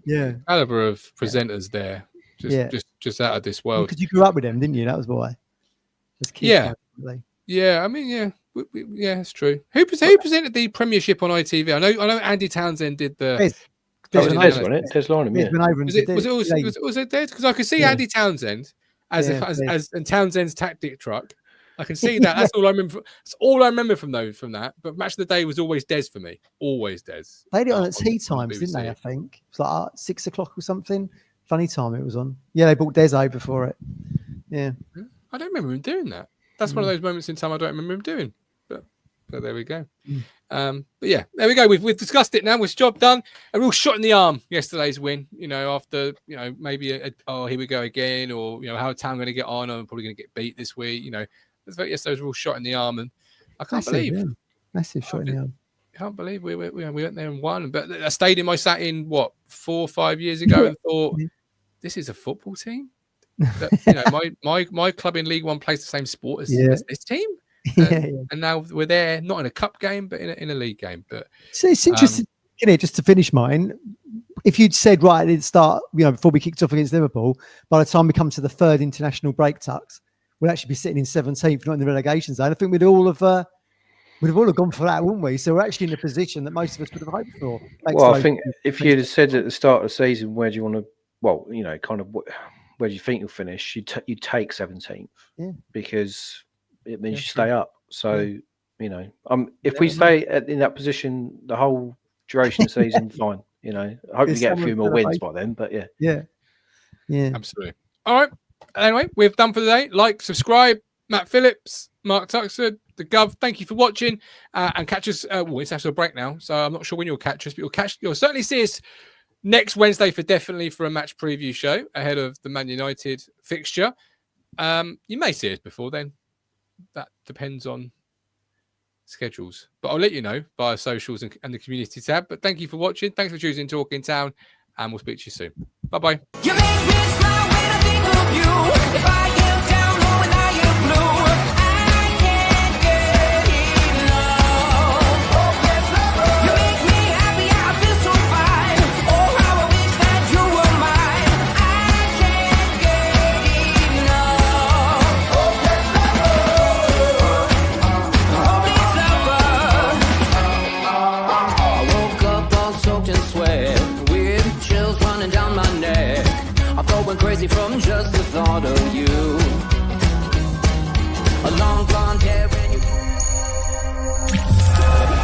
Yeah. Caliber of presenters there. Just out of this world. Because you grew up with them, didn't you? That was why. Yeah. I mean, yeah, it's true. Who presented the Premiership on ITV? I know Andy Townsend did the. Des Lynam, yeah. Was it Des? Because I could see Andy Townsend as Townsend's tactic truck. I can see that. That's all I remember. That's all I remember from that. But Match of the Day was always Des for me. Always Des. They had it on at tea times, didn't they? I think it was like 6 o'clock or something. Funny time it was on. Yeah, they brought Des over for it. Yeah. I don't remember him doing that. That's one of those moments in time I don't remember him doing. But there we go. But yeah, there we go. We've discussed it now. It's job done. A real shot in the arm yesterday's win. After maybe here we go again, or how Town going to get on? I'm probably going to get beat this week. Yesterday's a real shot in the arm, and I can't believe massive shot in the arm. Can't believe we went there and won. But a stadium I sat in 4 or 5 years ago and thought, this is a football team. That, my club in League One plays the same sport as this team. And now we're there, not in a cup game, but in a league game. But so it's interesting, just to finish mine. If you'd said right at the start, before we kicked off against Liverpool, by the time we come to the third international break, Tux, we'll actually be sitting in 17th, not in the relegation zone. I think we'd all have gone for that, wouldn't we? So we're actually in a position that most of us would have hoped for. I think if you'd have said at the start of the season, where do you want to? Well, where do you think you'll finish? You take 17th, because it means you stay up. So if we stay in that position the whole duration of the season, fine. I hope we get a few more wins by then. But yeah, absolutely. All right. Anyway, we've done for the day. Like, subscribe. Matt Phillips, Mark Tuxford, the Gov. Thank you for watching, and catch us. It's after a break now, so I'm not sure when you'll catch us, but you'll certainly see us next Wednesday for a match preview show ahead of the Man United fixture. You may see us before then. That depends on schedules, but I'll let you know via socials and the community tab. But thank you for watching. Thanks for choosing Talking Town, and we'll speak to you soon. Bye bye. If I am down or when I am blue, I can't get enough. Hopeless lover, you make me happy, I feel so fine. Oh, how I wish that you were mine. I can't get enough. Hopeless lover, hopeless lover. I woke up all soaked in sweat, weird chills running down my neck. I felt went crazy from just the thought of you.